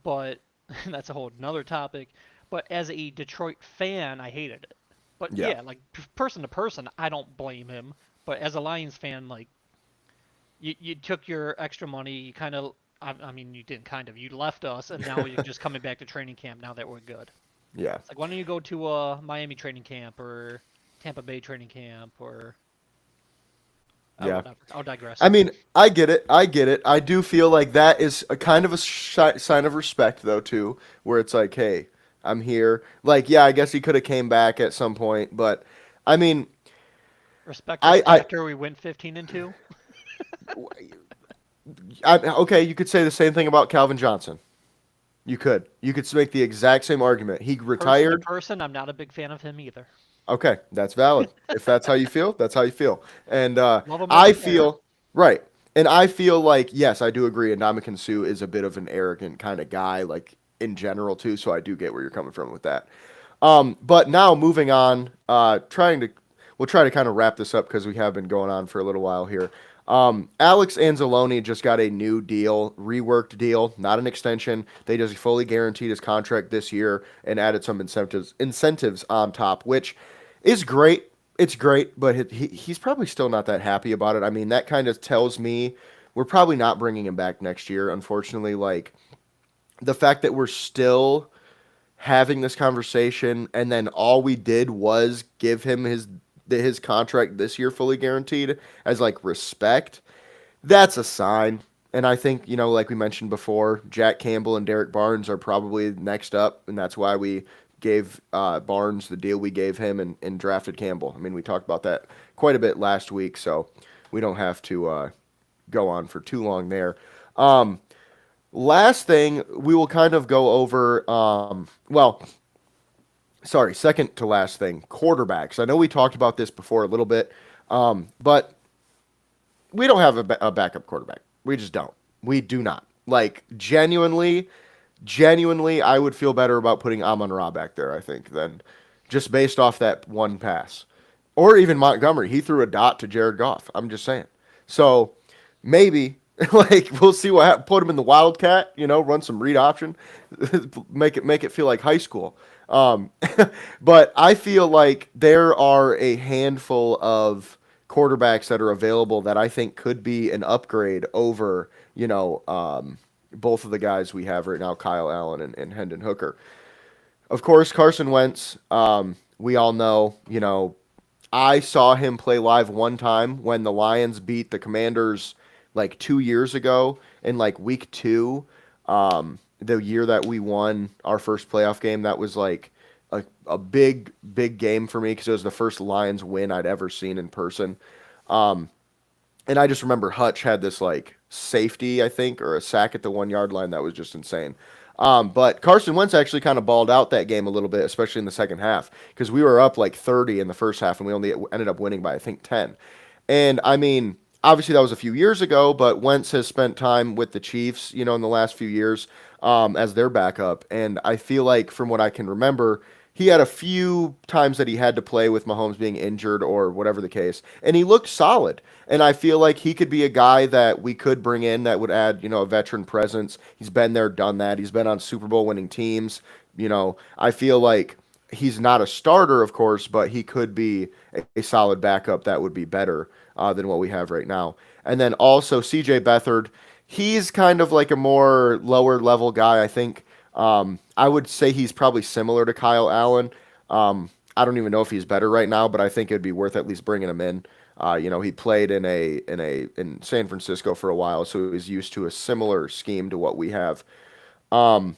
But that's a whole another topic. But as a Detroit fan, I hated it. But Yeah. yeah, like person to person, I don't blame him. But as a Lions fan, like you took your extra money, you kind of, I mean, you didn't kind of, you left us, and now you're just coming back to training camp now that we're good. Yeah. It's like, why don't you go to a Miami training camp or Tampa Bay training camp or oh, Yeah. whatever. I'll digress. I mean, I get it. I get it. I do feel like that is a kind of a sign of respect, though, too, where it's like, hey, I'm here. Like, yeah, I guess he could have came back at some point, but I mean, Respect us I, after we went 15-2. okay, you could say the same thing about Calvin Johnson. You could. You could make the exact same argument. He Person to retired. person, I'm not a big fan of him either. Okay, that's valid. If that's how you feel, that's how you feel. And Love him as I a player. feel right. And I feel like yes, I do agree. Ndamukong Suh is a bit of an arrogant kind of guy, like in general too. So I do get where you're coming from with that. But now moving on, we'll try to kind of wrap this up because we have been going on for a little while here. Alex Anzalone just got a new deal, reworked deal, not an extension. They just fully guaranteed his contract this year and added some incentives on top, which is great. It's great, but he's probably still not that happy about it. I mean, that kind of tells me we're probably not bringing him back next year. Unfortunately, like the fact that we're still having this conversation and then all we did was give him his contract this year fully guaranteed as like respect, that's a sign. And I think, like we mentioned before, Jack Campbell and Derek Barnes are probably next up, and that's why we gave Barnes the deal we gave him and drafted Campbell. I mean, we talked about that quite a bit last week, so we don't have to go on for too long there. Um, Last thing, we will kind of go over, sorry, second to last thing, quarterbacks. I know we talked about this before a little bit, but we don't have a backup quarterback. We just don't. We do not. Like, genuinely, I would feel better about putting Amon Ra back there, I think, than just based off that one pass. Or even Montgomery. He threw a dot to Jared Goff. I'm just saying. So maybe, like, we'll see what happens. Put him in the Wildcat, run some read option, make it feel like high school. Um, but I feel like there are a handful of quarterbacks that are available that I think could be an upgrade over, both of the guys we have right now, Kyle Allen and Hendon Hooker. Of course, Carson Wentz, we all know, I saw him play live one time when the Lions beat the Commanders like 2 years ago in like week two, the year that we won our first playoff game. That was like a big game for me because it was the first Lions win I'd ever seen in person. Um, and I just remember Hutch had this like safety, I think, or a sack at the 1 yard line that was just insane. But Carson Wentz actually kind of balled out that game a little bit, especially in the second half, because we were up like 30 in the first half and we only ended up winning by, I think, 10. And I mean, obviously that was a few years ago, but Wentz has spent time with the Chiefs, in the last few years as their backup. And I feel like from what I can remember, he had a few times that he had to play with Mahomes being injured or whatever the case, and he looked solid. And I feel like he could be a guy that we could bring in that would add, a veteran presence. He's been there, done that. He's been on Super Bowl winning teams. I feel like he's not a starter, of course, but he could be a solid backup that would be better than what we have right now. And then also CJ Beathard, he's kind of like a more lower level guy, I think. I would say he's probably similar to Kyle Allen. I don't even know if he's better right now, but I think it'd be worth at least bringing him in. He played in San Francisco for a while, so he was used to a similar scheme to what we have. Um,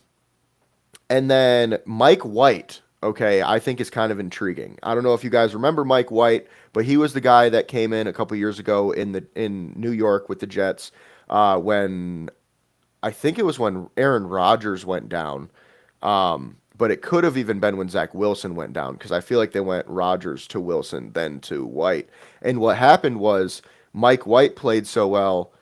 and then Mike White, okay, I think is kind of intriguing. I don't know if you guys remember Mike White, but he was the guy that came in a couple years ago in New York with the Jets when I think it was when Aaron Rodgers went down. But it could have even been when Zach Wilson went down because I feel like they went Rodgers to Wilson, then to White. And what happened was Mike White played so well.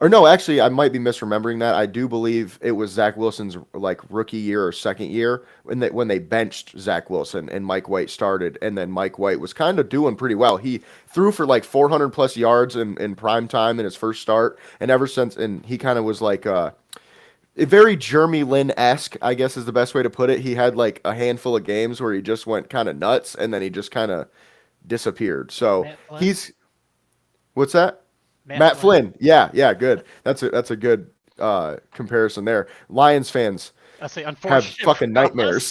Or no, actually, I might be misremembering that. I do believe it was Zach Wilson's like rookie year or second year when they benched Zach Wilson and Mike White started, and then Mike White was kind of doing pretty well. He threw for like 400 plus yards in prime time in his first start, and ever since, and he kind of was like very Jeremy Lin-esque, I guess is the best way to put it. He had like a handful of games where he just went kind of nuts and then he just kind of disappeared. So Matt Flynn. he's what's that? Matt Matt Flynn. Flynn. Yeah, yeah, good. That's a good comparison there. Lions fans I say have unfortunate for fucking us. nightmares.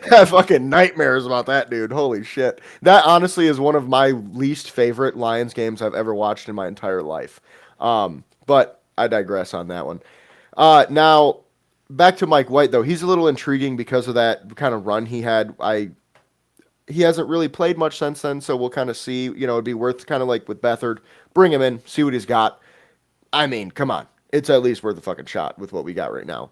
Have fucking nightmares about that dude. Holy shit. That honestly is one of my least favorite Lions games I've ever watched in my entire life. But I digress on that one. Now back to Mike White though. He's a little intriguing because of that kind of run he had. He hasn't really played much since then, so we'll kind of see. It'd be worth kind of like with Beathard, bring him in, see what he's got. I mean, come on, it's at least worth a fucking shot with what we got right now.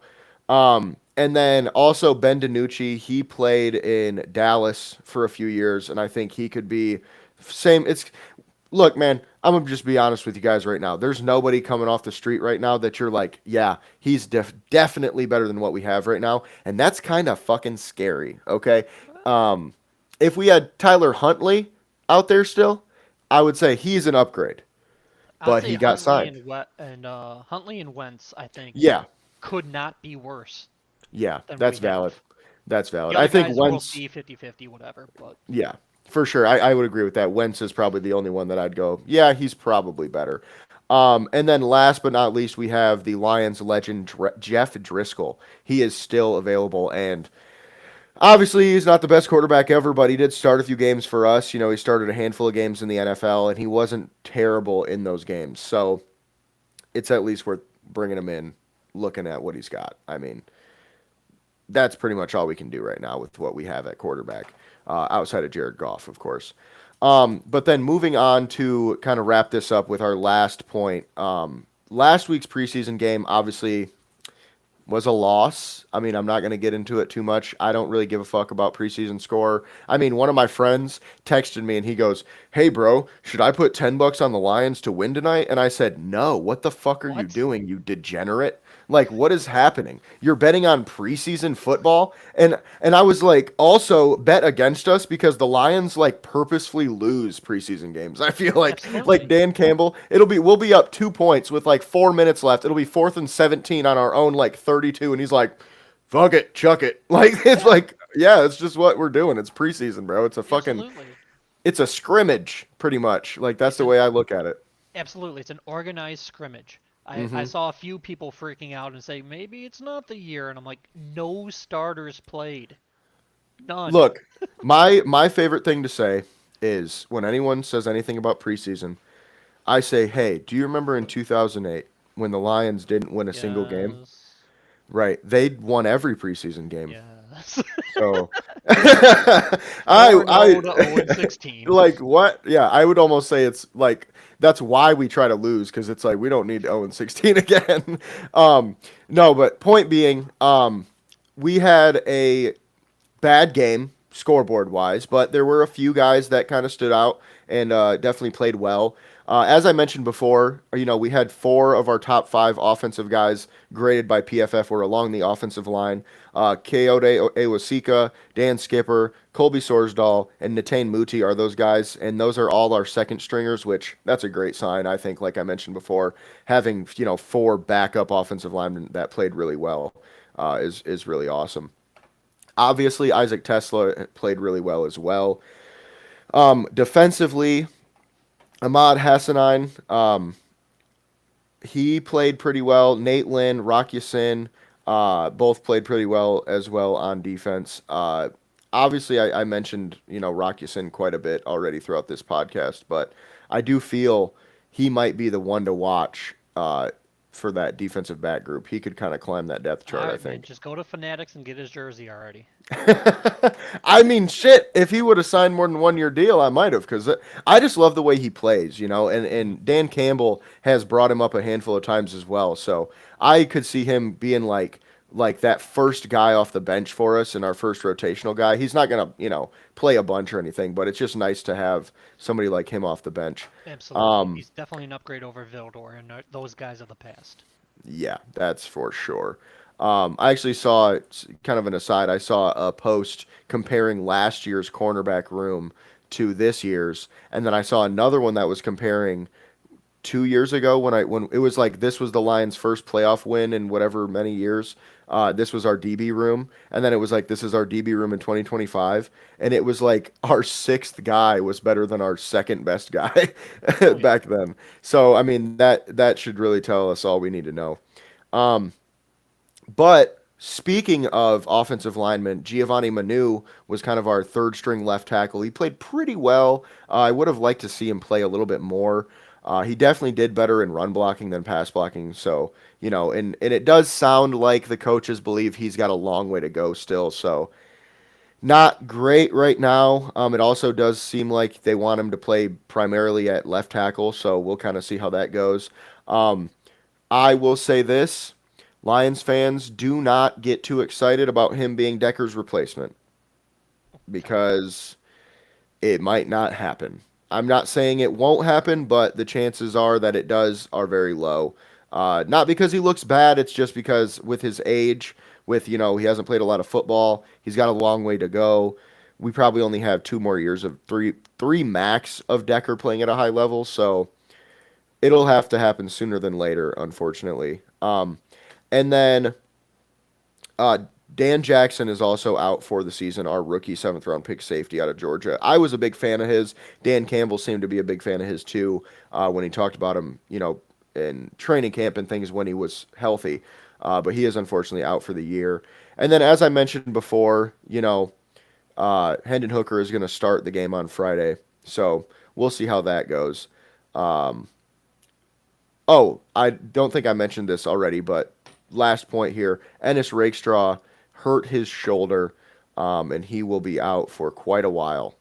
And then also Ben DiNucci, he played in Dallas for a few years, and I think he could be same. It's look, man, I'm gonna just be honest with you guys right now. There's nobody coming off the street right now that you're like, yeah, he's definitely better than what we have right now, and that's kind of fucking scary. Okay, um, if we had Tyler Huntley out there still, I would say he's an upgrade, I'd but say he got Huntley signed. and Huntley and Wentz, I think, Yeah, could not be worse yeah, than what that's we have. valid. That's The valid. I other think guys we'll Wentz. see 50-50, whatever. But Yeah, for sure. I would agree with that. Wentz is probably the only one that I'd go, yeah, he's probably better. And then last but not least, we have the Lions legend Jeff Driscoll. He is still available, and obviously he's not the best quarterback ever, but he did start a few games for us. He started a handful of games in the NFL, and he wasn't terrible in those games. So it's at least worth bringing him in, looking at what he's got. I mean, that's pretty much all we can do right now with what we have at quarterback, outside of Jared Goff, of course. But then moving on to kind of wrap this up with our last point. Last week's preseason game obviously was a loss. I mean, I'm not going to get into it too much. I don't really give a fuck about preseason score. I mean, one of my friends texted me and he goes, "Hey, bro, should I put $10 on the Lions to win tonight?" And I said, "No. What the fuck are you what? doing, you degenerate? Like, what is happening? You're betting on preseason football?" And I was like, also bet against us because the Lions like purposefully lose preseason games. I feel like Absolutely. Dan Campbell, we'll be up 2 points with like 4 minutes left. It'll be fourth and 17 on our own like 32, and he's like, "Fuck it, chuck it." Like it's Yeah, like, yeah, it's just what we're doing. It's preseason, bro. absolutely. It's a scrimmage, pretty much. Like that's It's the an way I look at it. Absolutely. It's an organized scrimmage. I Hmm. saw a few people freaking out and say maybe it's not the year, and I'm like, no starters played, none. Look, my favorite thing to say is when anyone says anything about preseason, I say, "Hey, do you remember in 2008 when the Lions didn't win a single game?" Yes. Right. They won every preseason game. Yes. So I 4-0 to 0-16. like what? Yeah, I would almost say it's like that's why we try to lose because it's like we don't need to 0 and 16 again. Um, no, but point being, we had a bad game scoreboard wise, but there were a few guys that kind of stood out and definitely played well. As I mentioned before, we had four of our top five offensive guys graded by PFF were along the offensive line. Keode Awosika, Dan Skipper, Colby Sorsdahl, and Natane Muti are those guys, and those are all our second stringers, which that's a great sign. I think, like I mentioned before, having four backup offensive linemen that played really well is really awesome. Obviously, Isaac Tesla played really well as well. Defensively, Ahmad Hassanine, he played pretty well. Nate Lynn, Rock Sin, both played pretty well as well on defense. Obviously, I mentioned Rock Sin quite a bit already throughout this podcast, but I do feel he might be the one to watch for that defensive back group. He could kind of climb that depth All chart, I right, man, think. just go to Fanatics and get his jersey already. I mean, shit. If he would have signed more than 1 year deal, I might have because I just love the way he plays, And Dan Campbell has brought him up a handful of times as well, so I could see him being like that first guy off the bench for us and our first rotational guy. He's not gonna play a bunch or anything, but it's just nice to have somebody like him off the bench. Absolutely. He's definitely an upgrade over Vildor and those guys of the past. Yeah, that's for sure. I actually saw, kind of an aside, I saw a post comparing last year's cornerback room to this year's, and then I saw another one that was comparing 2 years ago when it was like this was the Lions' first playoff win in whatever many years. This was our DB room, and then it was like this is our DB room in 2025, and it was like our sixth guy was better than our second best guy Oh yeah. back then. So I mean that should really tell us all we need to know. Um, but speaking of offensive linemen, Giovanni Manu was kind of our third string left tackle. He played pretty well. I would have liked to see him play a little bit more. He definitely did better in run blocking than pass blocking. So, and it does sound like the coaches believe he's got a long way to go still. So, not great right now. It also does seem like they want him to play primarily at left tackle. So, we'll kind of see how that goes. Um, I will say this. Lions fans, do not get too excited about him being Decker's replacement Okay. because it might not happen. I'm not saying it won't happen, but the chances are that it does are very low. Not because he looks bad, it's just because with his age, he hasn't played a lot of football, he's got a long way to go. We probably only have 2 more years of three max of Decker playing at a high level, so it'll have to happen sooner than later, unfortunately. And then uh, Dan Jackson is also out for the season, our rookie seventh round pick safety out of Georgia. I was a big fan of his. Dan Campbell seemed to be a big fan of his too when he talked about him, in training camp and things when he was healthy. But he is unfortunately out for the year. And then, as I mentioned before, Hendon Hooker is going to start the game on Friday. So we'll see how that goes. Um, Oh, I don't think I mentioned this already, but last point here. Ennis Rakestraw hurt his shoulder, and he will be out for quite a while,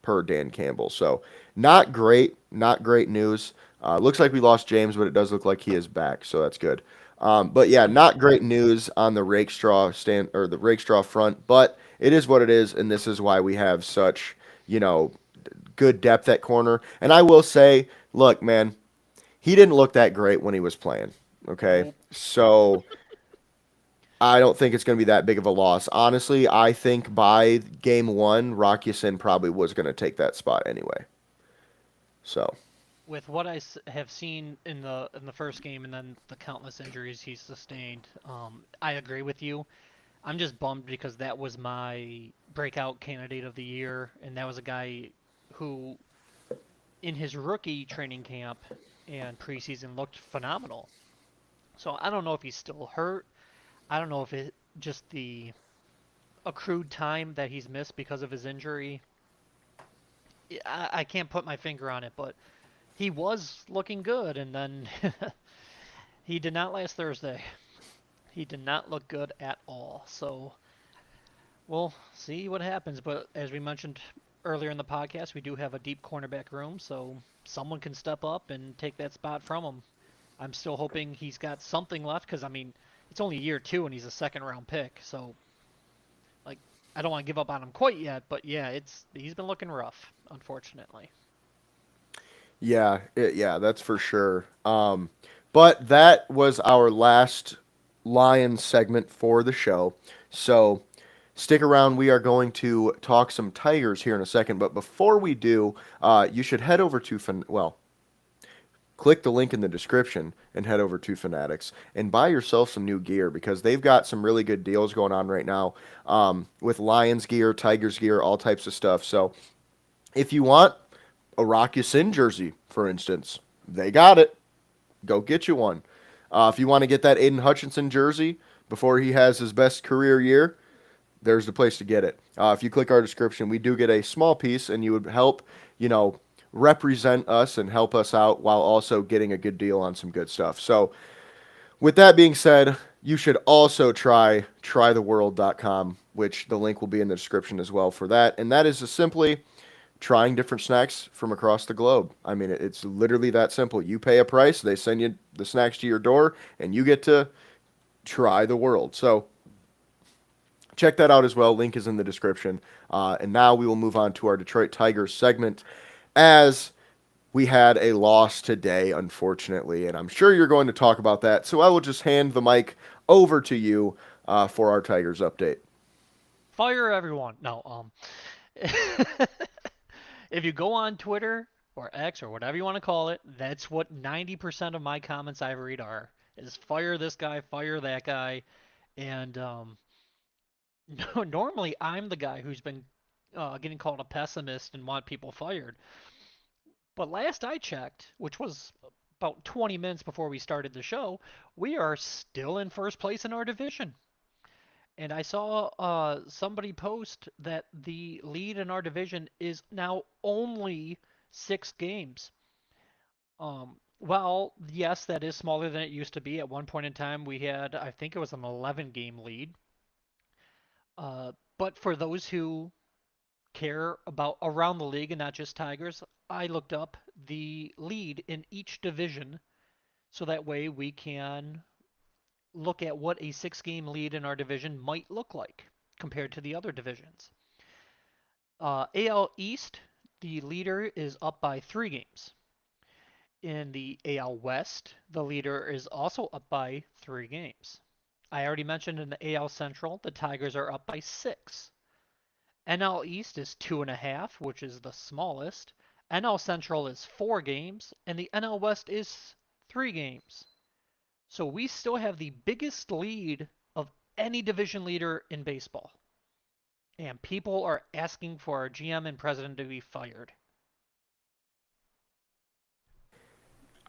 per Dan Campbell. So not great news. Looks like we lost James, but it does look like he is back, so that's good. But yeah, not great news on the Rakestraw stand or the Rakestraw front, but it is what it is, and this is why we have such, you know, good depth at corner. And I will say, look, man, he didn't look that great when he was playing. Okay. Nope. So I don't think it's going to be that big of a loss. Honestly, I think by game one, Rockyasin probably was going to take that spot anyway. So, With what have seen in the first game and then the countless injuries he's sustained, I agree with you. I'm just bummed because that was my breakout candidate of the year, and that was a guy who, in his rookie training camp and preseason, looked phenomenal. So I don't know if he's still hurt. I don't know if it just the accrued time that he's missed because of his injury. I can't put my finger on it, but he was looking good, and then he did not last Thursday. He did not look good at all. So we'll see what happens. But as we mentioned earlier in the podcast, we do have a deep cornerback room, so someone can step up and take that spot from him. I'm still hoping he's got something left because, I mean, it's only year two and he's a second round pick. So, like, I don't want to give up on him quite yet, but yeah, he's been looking rough, unfortunately. yeah, that's for sure. But that was our last Lions segment for the show. So, stick around. We are going to talk some Tigers here in a second. But before we do, you should head over to click the link in the description and head over to Fanatics and buy yourself some new gear because they've got some really good deals going on right now with Lions gear, Tigers gear, all types of stuff. So if you want a Rock Ya Sin jersey, for instance, they got it. Go get you one. If you want to get that Aiden Hutchinson jersey before he has his best career year, there's the place to get it. If you click our description, we do get a small piece, and you would help, you know, represent us and help us out while also getting a good deal on some good stuff. So, with that being said, you should also try trytheworld.com, which the link will be in the description as well for that. And that is just simply trying different snacks from across the globe. I mean, it's literally that simple. You pay a price, they send you the snacks to your door, and you get to try the world. So, check that out as well. Link is in the description. And now we will move on to our Detroit Tigers segment as we had a loss today, unfortunately. And I'm sure you're going to talk about that. So I will just hand the mic over to you for our Tigers update. Fire everyone. No, if you go on Twitter or X or whatever you want to call it. That's what 90% of my comments I read are is fire this guy, fire that guy, and no, normally I'm the guy who's been getting called a pessimist and want people fired. But last I checked, which was about 20 minutes before we started the show, we are still in first place in our division. And I saw somebody post that the lead in our division is now only 6 games. Well, yes, that is smaller than it used to be. At one point in time, we had, I think it was an 11 game lead. But for those who care about around the league and not just Tigers, I looked up the lead in each division so that way we can look at what a 6 game lead in our division might look like compared to the other divisions. AL East, the leader is up by 3 games. In the AL West, the leader is also up by 3 games. I already mentioned in the AL Central, the Tigers are up by 6. NL East is 2.5, which is the smallest. NL Central is 4 games, and the NL West is 3 games. So we still have the biggest lead of any division leader in baseball. And people are asking for our GM and president to be fired.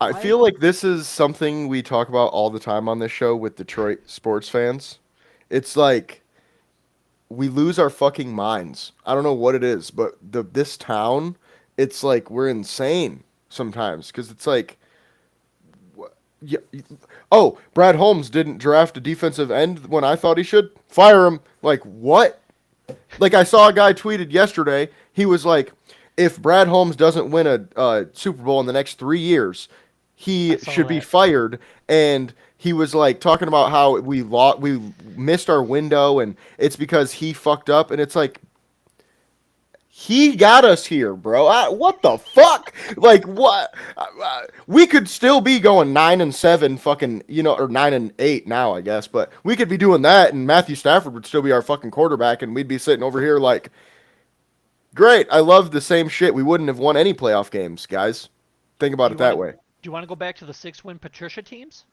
I I feel like this is something we talk about all the time on this show with Detroit sports fans. It's like we lose our fucking minds. I don't know what it is, but this town, it's like we're insane sometimes because it's like, yeah, oh, Brad Holmes didn't draft a defensive end when I thought he should. Fire him. Like what? Like I saw a guy tweeted yesterday. He was like, if Brad Holmes doesn't win a Super Bowl in the next 3 years, I he saw should be that. fired. And he was like talking about how we missed our window, and it's because he fucked up. And it's like he got us here, bro. What the fuck? Like what? We could still be going 9-7, fucking, or 9-8 now, I guess. But we could be doing that, and Matthew Stafford would still be our fucking quarterback, and we'd be sitting over here like, great. I love the same shit. We wouldn't have won any playoff games, guys. Think about Do it you want that to way. do you want to go back to the 6 win Patricia teams?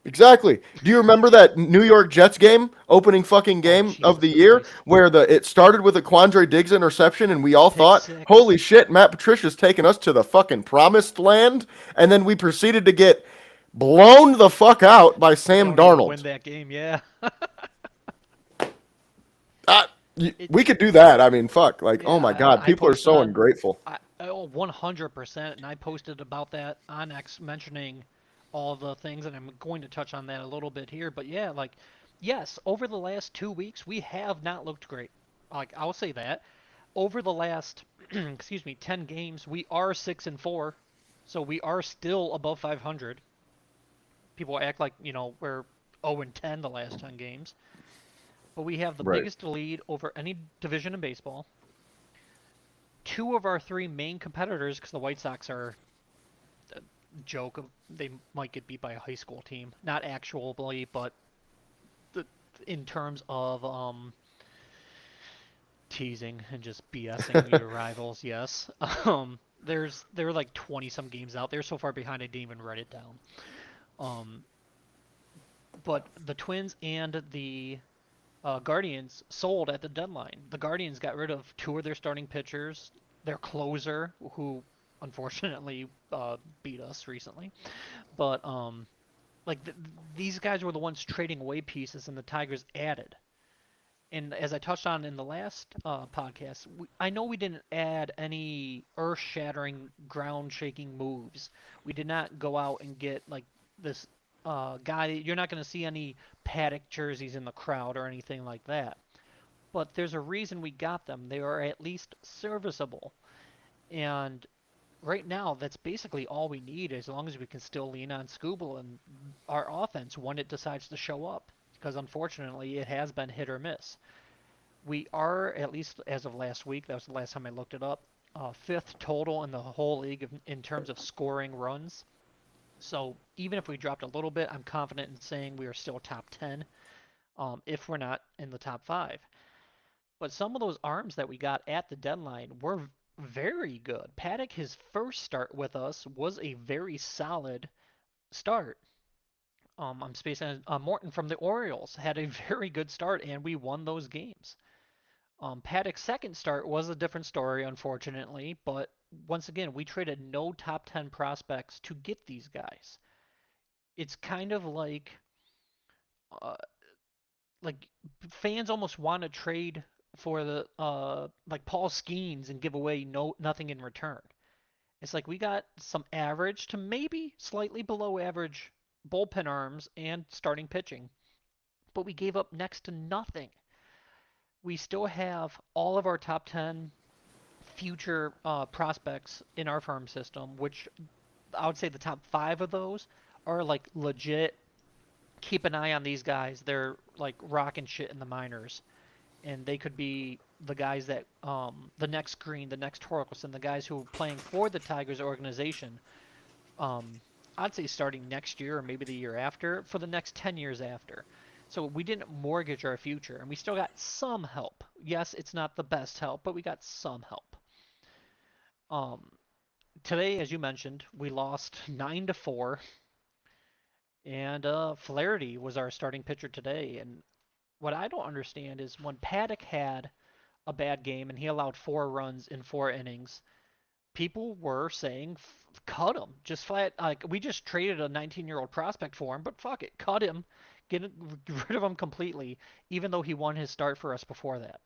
Exactly. Do you remember that New York Jets game, opening fucking Oh game of Jesus the year, Christ. where the it started with a Quandre Diggs interception, and we all Pick thought, six. "Holy shit, Matt Patricia's taking us to the fucking promised land," and then we proceeded to get blown the fuck out by We Sam don't even win Darnold. that game, yeah. Uh, It we could do that. I mean, fuck. Like, oh Yeah, my god, I people are posted so on ungrateful. 100%, and I posted about that on X, mentioning all the things, and I'm going to touch on that a little bit here. But yeah, like, yes, over the last 2 weeks, we have not looked great. Like, I'll say that. Over the last, excuse me, 10 games, we are 6-4, so we are still above 500. People act like, we're 0-10 the last 10 games, but we have the Right. biggest lead over any division in baseball. Two of our three main competitors, because the White Sox are a joke of they might get beat by a high school team, not actually, but the, in terms of teasing and just BSing your rivals, yes. There are like 20 some games out there so far behind I didn't even write it down. Um, but the Twins and the Guardians sold at the deadline. The Guardians got rid of two of their starting pitchers, their closer, who unfortunately beat us recently. But like these guys were the ones trading away pieces, and the Tigers added. And as I touched on in the last podcast, I know we didn't add any earth-shattering, ground-shaking moves. We did not go out and get like this guy. You're not going to see any Paddock jerseys in the crowd or anything like that. But there's a reason we got them. They are at least serviceable. And right now, that's basically all we need as long as we can still lean on Scooble and our offense when it decides to show up. Because unfortunately, it has been hit or miss. We are, at least as of last week, that was the last time I looked it up, fifth total in the whole league in terms of scoring runs. So even if we dropped a little bit, I'm confident in saying we are still top 10, if we're not in the top 5. But some of those arms that we got at the deadline were Very good. Paddock, his first start with us was a very solid start. I'm spacing Morton from the Orioles had a very good start, and we won those games. Paddock's second start was a different story, unfortunately, but once again, we traded no top 10 prospects to get these guys. It's kind of uh, like fans almost want to trade for the like Paul Skeens and give away nothing in return. It's like we got some average to maybe slightly below average bullpen arms and starting pitching, but we gave up next to nothing. We still have all of our top 10 future prospects in our farm system, which I would say the top five of those are like legit. Keep an eye on these guys. They're like rocking shit in the minors, and they could be the guys that the next Green, the next Torkelson, the guys who are playing for the Tigers organization. Um, I'd say starting next year or maybe the year after for the next 10 years after. So we didn't mortgage our future, and we still got some help. Yes, it's not the best help, but we got some help. Um, Today, as you mentioned, we lost 9-4, and Flaherty was our starting pitcher today. And what I don't understand is when Paddock had a bad game and he allowed 4 runs in 4 innings, people were saying, cut him. Just flat, like, we just traded a 19-year-old prospect for him, but fuck it, cut him, get rid of him completely, even though he won his start for us before that.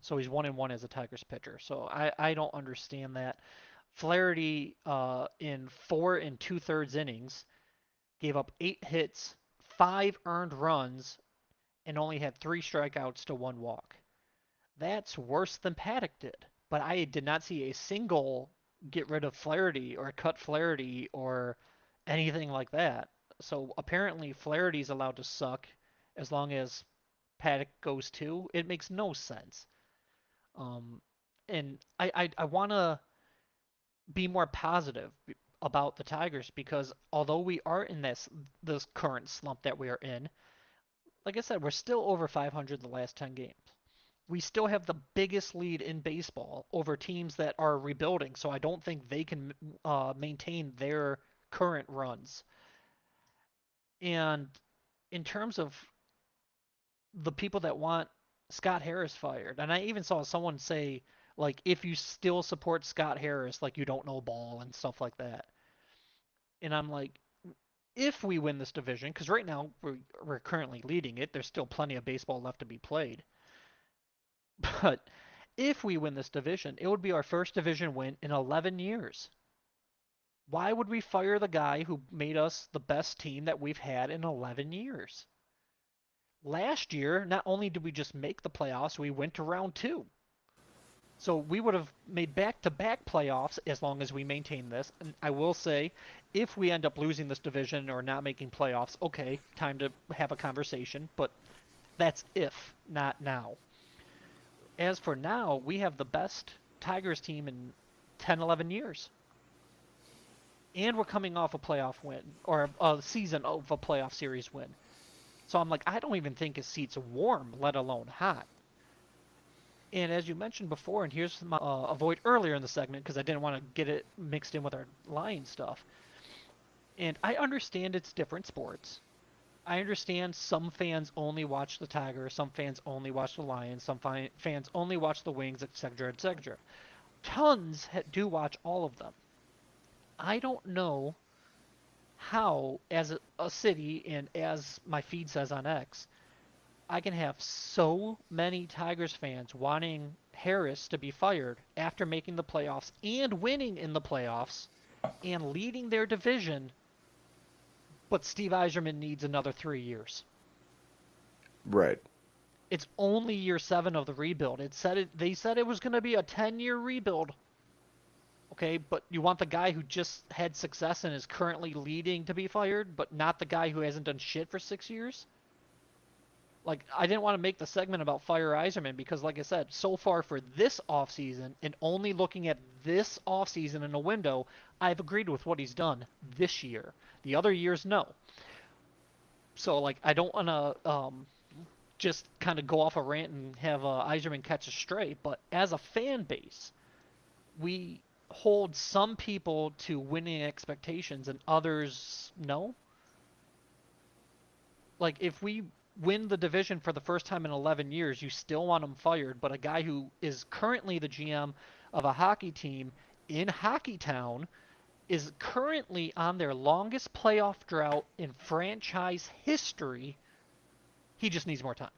So he's 1-1 as a Tigers pitcher. So I don't understand that. Flaherty, in 4 and 2/3 innings, gave up 8 hits, 5 earned runs, and only had 3 strikeouts to 1 walk. That's worse than Paddock did. But I did not see a single get rid of Flaherty or cut Flaherty or anything like that. So apparently Flaherty's allowed to suck as long as Paddock goes too. It makes no sense. Um, and I want to be more positive about the Tigers because although we are in this current slump that we are in, like I said, we're still over 500 the last 10 games. We still have the biggest lead in baseball over teams that are rebuilding, so I don't think they can maintain their current runs. And in terms of the people that want Scott Harris fired, and I even saw someone say, like, if you still support Scott Harris, like, you don't know ball and stuff like that. And I'm like, if we win this division, because right now we're currently leading it, there's still plenty of baseball left to be played. But if we win this division, it would be our first division win in 11 years. Why would we fire the guy who made us the best team that we've had in 11 years? Last year, not only did we just make the playoffs, we went to round two. So we would have made back-to-back playoffs as long as we maintain this. And I will say, if we end up losing this division or not making playoffs, okay, time to have a conversation. But that's if, not now. As for now, we have the best Tigers team in 10, 11 years. And we're coming off a playoff win, or a season of a playoff series win. So I'm like, I don't even think his seat's warm, let alone hot. And as you mentioned before, and here's my avoid earlier in the segment because I didn't want to get it mixed in with our Lion stuff. And I understand it's different sports. I understand some fans only watch the Tigers, some fans only watch the Lions, some fans only watch the Wings, etc., etc. Tons do watch all of them. I don't know how, as a city and as my feed says on X, I can have so many Tigers fans wanting Harris to be fired after making the playoffs and winning in the playoffs and leading their division, but Steve Yzerman needs another 3 years. Right. It's only year 7 of the rebuild. They said it was going to be a 10-year rebuild. Okay, but you want the guy who just had success and is currently leading to be fired, but not the guy who hasn't done shit for 6 years? Like, I didn't want to make the segment about Fire Iserman because, like I said, so far for this offseason and only looking at this offseason in a window, I've agreed with what he's done this year. The other years, no. So, like, I don't want to just kind of go off a rant and have Iserman catch a stray, but as a fan base, we hold some people to winning expectations and others no. Like if we win the division for the first time in 11 years, you still want him fired, but a guy who is currently the GM of a hockey team in Hockey Town is currently on their longest playoff drought in franchise history. He just needs more time.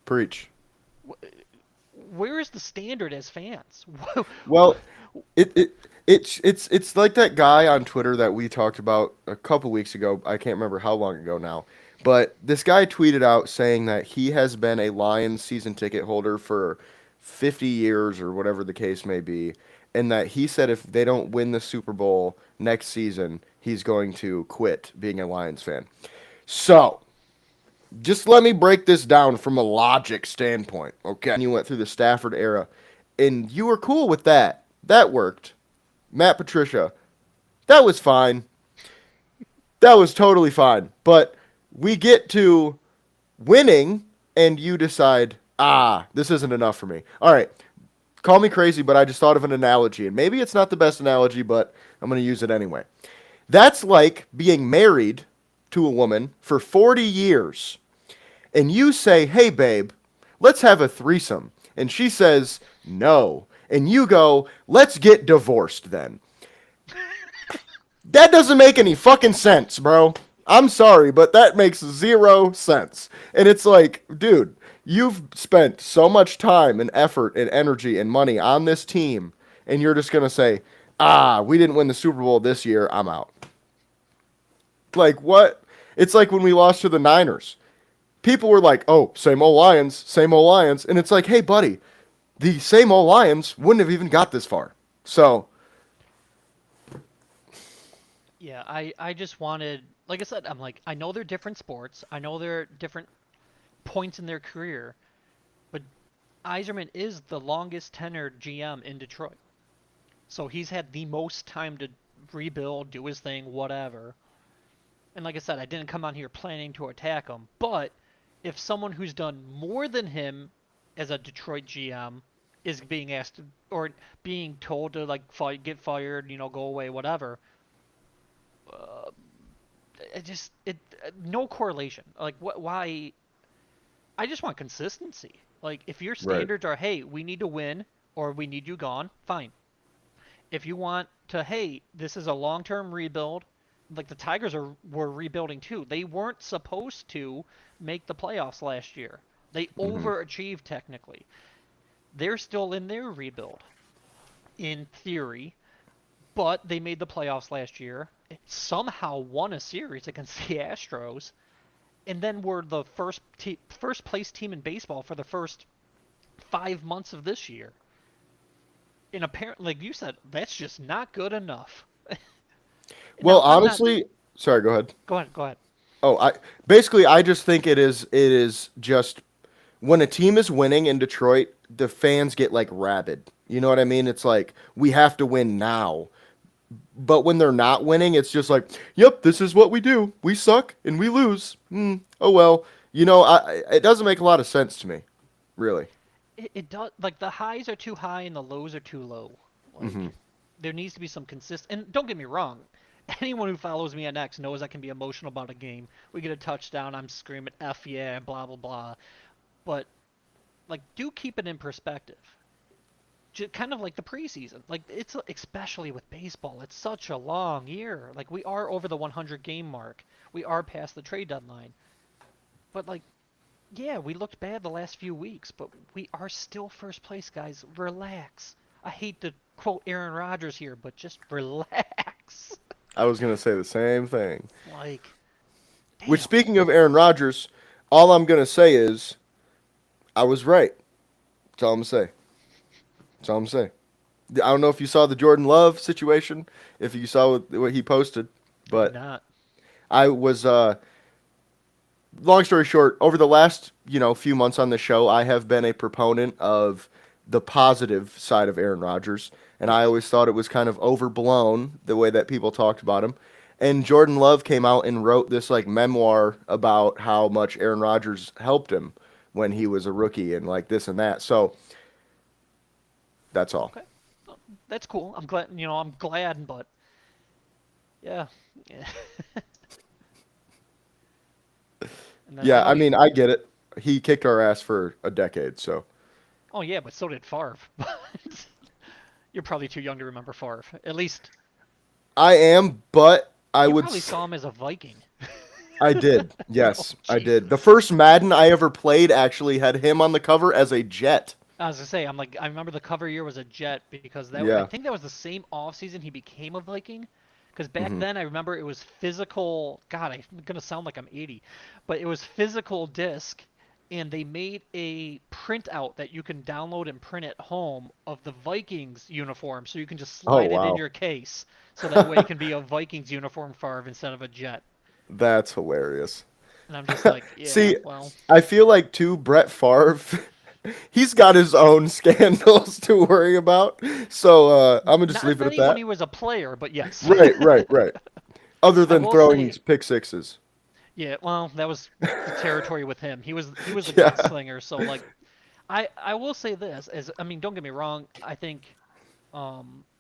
Preach. Where is the standard as fans? Well, it's like that guy on Twitter that we talked about a couple weeks ago. I can't remember how long ago now. But this guy tweeted out saying that he has been a Lions season ticket holder for 50 years or whatever the case may be, and that he said if they don't win the Super Bowl next season, he's going to quit being a Lions fan. So, just let me break this down from a logic standpoint, okay? You went through the Stafford era, and you were cool with that. That worked. Matt Patricia, that was fine. That was totally fine. But we get to winning, and you decide, this isn't enough for me. All right, call me crazy, but I just thought of an analogy, and maybe it's not the best analogy, but I'm going to use it anyway. That's like being married to a woman for 40 years, and you say, hey, babe, let's have a threesome. And she says, no. And you go, let's get divorced then. That doesn't make any fucking sense, bro. I'm sorry, but that makes zero sense. And it's like, dude, you've spent so much time and effort and energy and money on this team, and you're just going to say, we didn't win the Super Bowl this year. I'm out. Like, what? It's like when we lost to the Niners. People were like, oh, same old Lions, same old Lions. And it's like, hey, buddy, the same old Lions wouldn't have even got this far. So, Yeah, I just wanted, like I said, I'm like, I know they're different sports. I know they're different points in their career, but Iserman is the longest tenured GM in Detroit. So he's had the most time to rebuild, do his thing, whatever. And like I said, I didn't come on here planning to attack him, but if someone who's done more than him as a Detroit GM is being asked or being told to like get fired, go away, whatever, uh, it no correlation. Like what? Why? I just want consistency. Like if your right. standards are, hey, we need to win or we need you gone, fine. If you want to, hey, this is a long-term rebuild, like the Tigers were rebuilding too. They weren't supposed to make the playoffs last year. They Mm-hmm. overachieved technically. They're still in their rebuild in theory, but they made the playoffs last year. Somehow won a series against the Astros, and then were the first place team in baseball for the first 5 months of this year. And apparently, like you said, that's just not good enough. Well, Now, I'm not. honestly, sorry, go ahead. Go ahead. Go ahead. Oh, I just think it is just when a team is winning in Detroit, the fans get like rabid. You know what I mean? It's like we have to win now. But when they're not winning, it's just like, yep, this is what we do. We suck and we lose. Oh well. It doesn't make a lot of sense to me, really. It does. Like the highs are too high and the lows are too low. Hmm. Like there needs to be some consist. And don't get me wrong. Anyone who follows me on X knows I can be emotional about a game. We get a touchdown, I'm screaming "F yeah," blah blah blah. But like, do keep it in perspective. Kind of like the preseason. Like it's especially with baseball, it's such a long year. Like we are over the 100 game mark. We are past the trade deadline. But like, yeah, we looked bad the last few weeks, but we are still first place, guys. Relax. I hate to quote Aaron Rodgers here, but just relax. I was gonna say the same thing. Like, Which, damn. speaking of Aaron Rodgers, all I'm gonna say is I was right. That's all I'm gonna say. That's all I'm gonna say. I don't know if you saw the Jordan Love situation, if you saw what he posted, I did but not. I was long story short, over the last, few months on the show, I have been a proponent of the positive side of Aaron Rodgers, and I Yes. always thought it was kind of overblown the way that people talked about him. And Jordan Love came out and wrote this like memoir about how much Aaron Rodgers helped him when he was a rookie and like this and that. So that's all. Okay. That's cool. I'm glad. I'm glad, but yeah, yeah. And then I Yeah, know I you. mean, I get it. He kicked our ass for a decade, so Oh yeah, but so did Favre. But you're probably too young to remember Favre. At least I am, but I you would. probably saw him as a Viking. I did. Oh Yes, I did. The Jesus. first Madden I ever played actually had him on the cover as a Jet. I was gonna say, I remember the cover year was a Jet because I Yeah. think that was the same off season he became a Viking. Because back Hmm. then I remember it was physical. God, I'm gonna sound like I'm 80, but it was physical disc, and they made a printout that you can download and print at home of the Vikings uniform, so you can just Oh slide it in wow, your case, so that way it can be a Vikings uniform Favre instead of a Jet. that's hilarious. And I'm just like, yeah, See, well, I feel like too Brett Favre. He's got his own scandals to worry about, so I'm gonna just not leave it not at even when that. he was a player, but yes. Right, right, right. Other I than will throwing say, pick sixes. yeah, well, that was the territory with him. He was a Yeah, gunslinger, so like I will say this as I mean, don't get me wrong, I think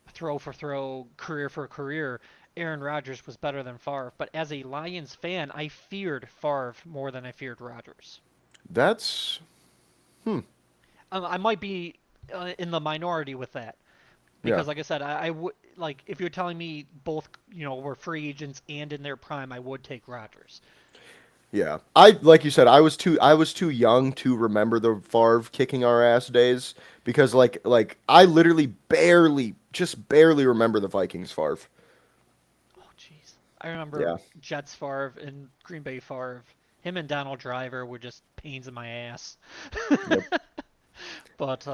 throw for throw, career for career, Aaron Rodgers was better than Favre, but as a Lions fan, I feared Favre more than I feared Rodgers. that's hmm. I might be in the minority with that Yeah. because like I said, I would like if you're telling me both, were free agents and in their prime, I would take Rodgers. Yeah. I like you said, I was too young to remember the Favre kicking our ass days because like I literally just barely remember the Vikings Favre. Oh, jeez. I remember Yeah. Jets Favre and Green Bay Favre. Him and Donald Driver were just pains in my ass. Yep. But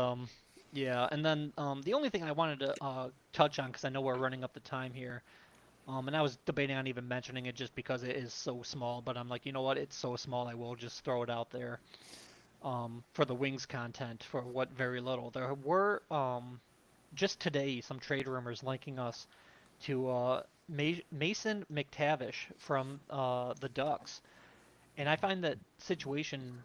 yeah. And then the only thing I wanted to touch on, because I know we're running up the time here, and I was debating on even mentioning it just because it is so small. But I'm like, you know what? It's so small, I will just throw it out there. For the Wings content, for what very little there were. Just today, some trade rumors linking us to Mason McTavish from the Ducks, and I find that situation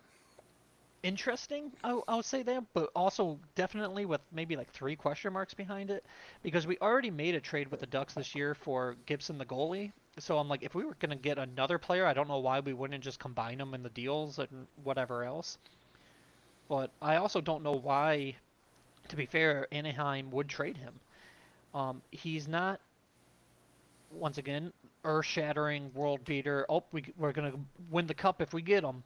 interesting. I'll say that, but also definitely with maybe like three question marks behind it, because we already made a trade with the Ducks this year for Gibson the goalie. So I'm like, if we were gonna get another player, I don't know why we wouldn't just combine them in the deals and whatever else. But I also don't know why, to be fair, Anaheim would trade him. He's not once again, earth-shattering world beater. Oh, we're gonna win the cup if we get him.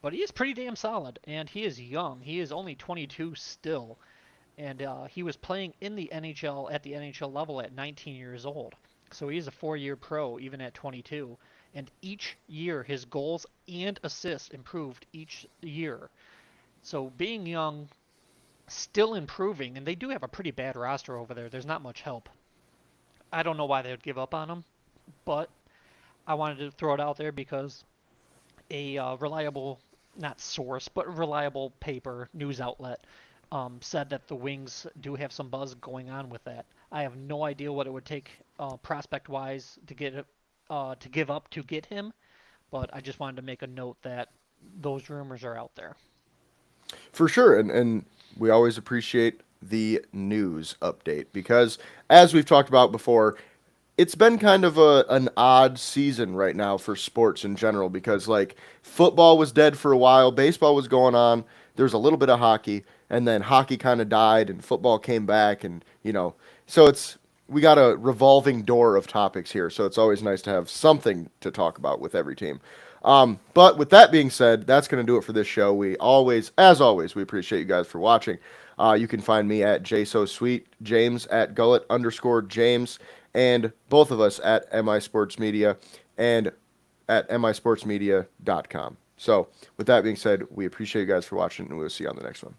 But he is pretty damn solid, and he is young. He is only 22 still, and he was playing in the NHL at the NHL level at 19 years old. So he is a four-year pro even at 22. And each year his goals and assists improved each year. So being young, still improving, and they do have a pretty bad roster over there. There's not much help. I don't know why they would give up on him, but I wanted to throw it out there because a reliable, not source, but reliable paper news outlet said that the Wings do have some buzz going on with that. I have no idea what it would take prospect-wise to to give up to get him, but I just wanted to make a note that those rumors are out there. For sure. And we always appreciate the news update because as we've talked about before, it's been kind of an odd season right now for sports in general because like football was dead for a while, baseball was going on, there was a little bit of hockey, and then hockey kind of died and football came back and so it's we got a revolving door of topics here, so it's always nice to have something to talk about with every team. But with that being said, that's going to do it for this show. As always, we appreciate you guys for watching. You can find me at jsosweet, James at gullet_James, and both of us at MI Sports Media and at misportsmedia.com. So, with that being said, we appreciate you guys for watching, and we'll see you on the next one.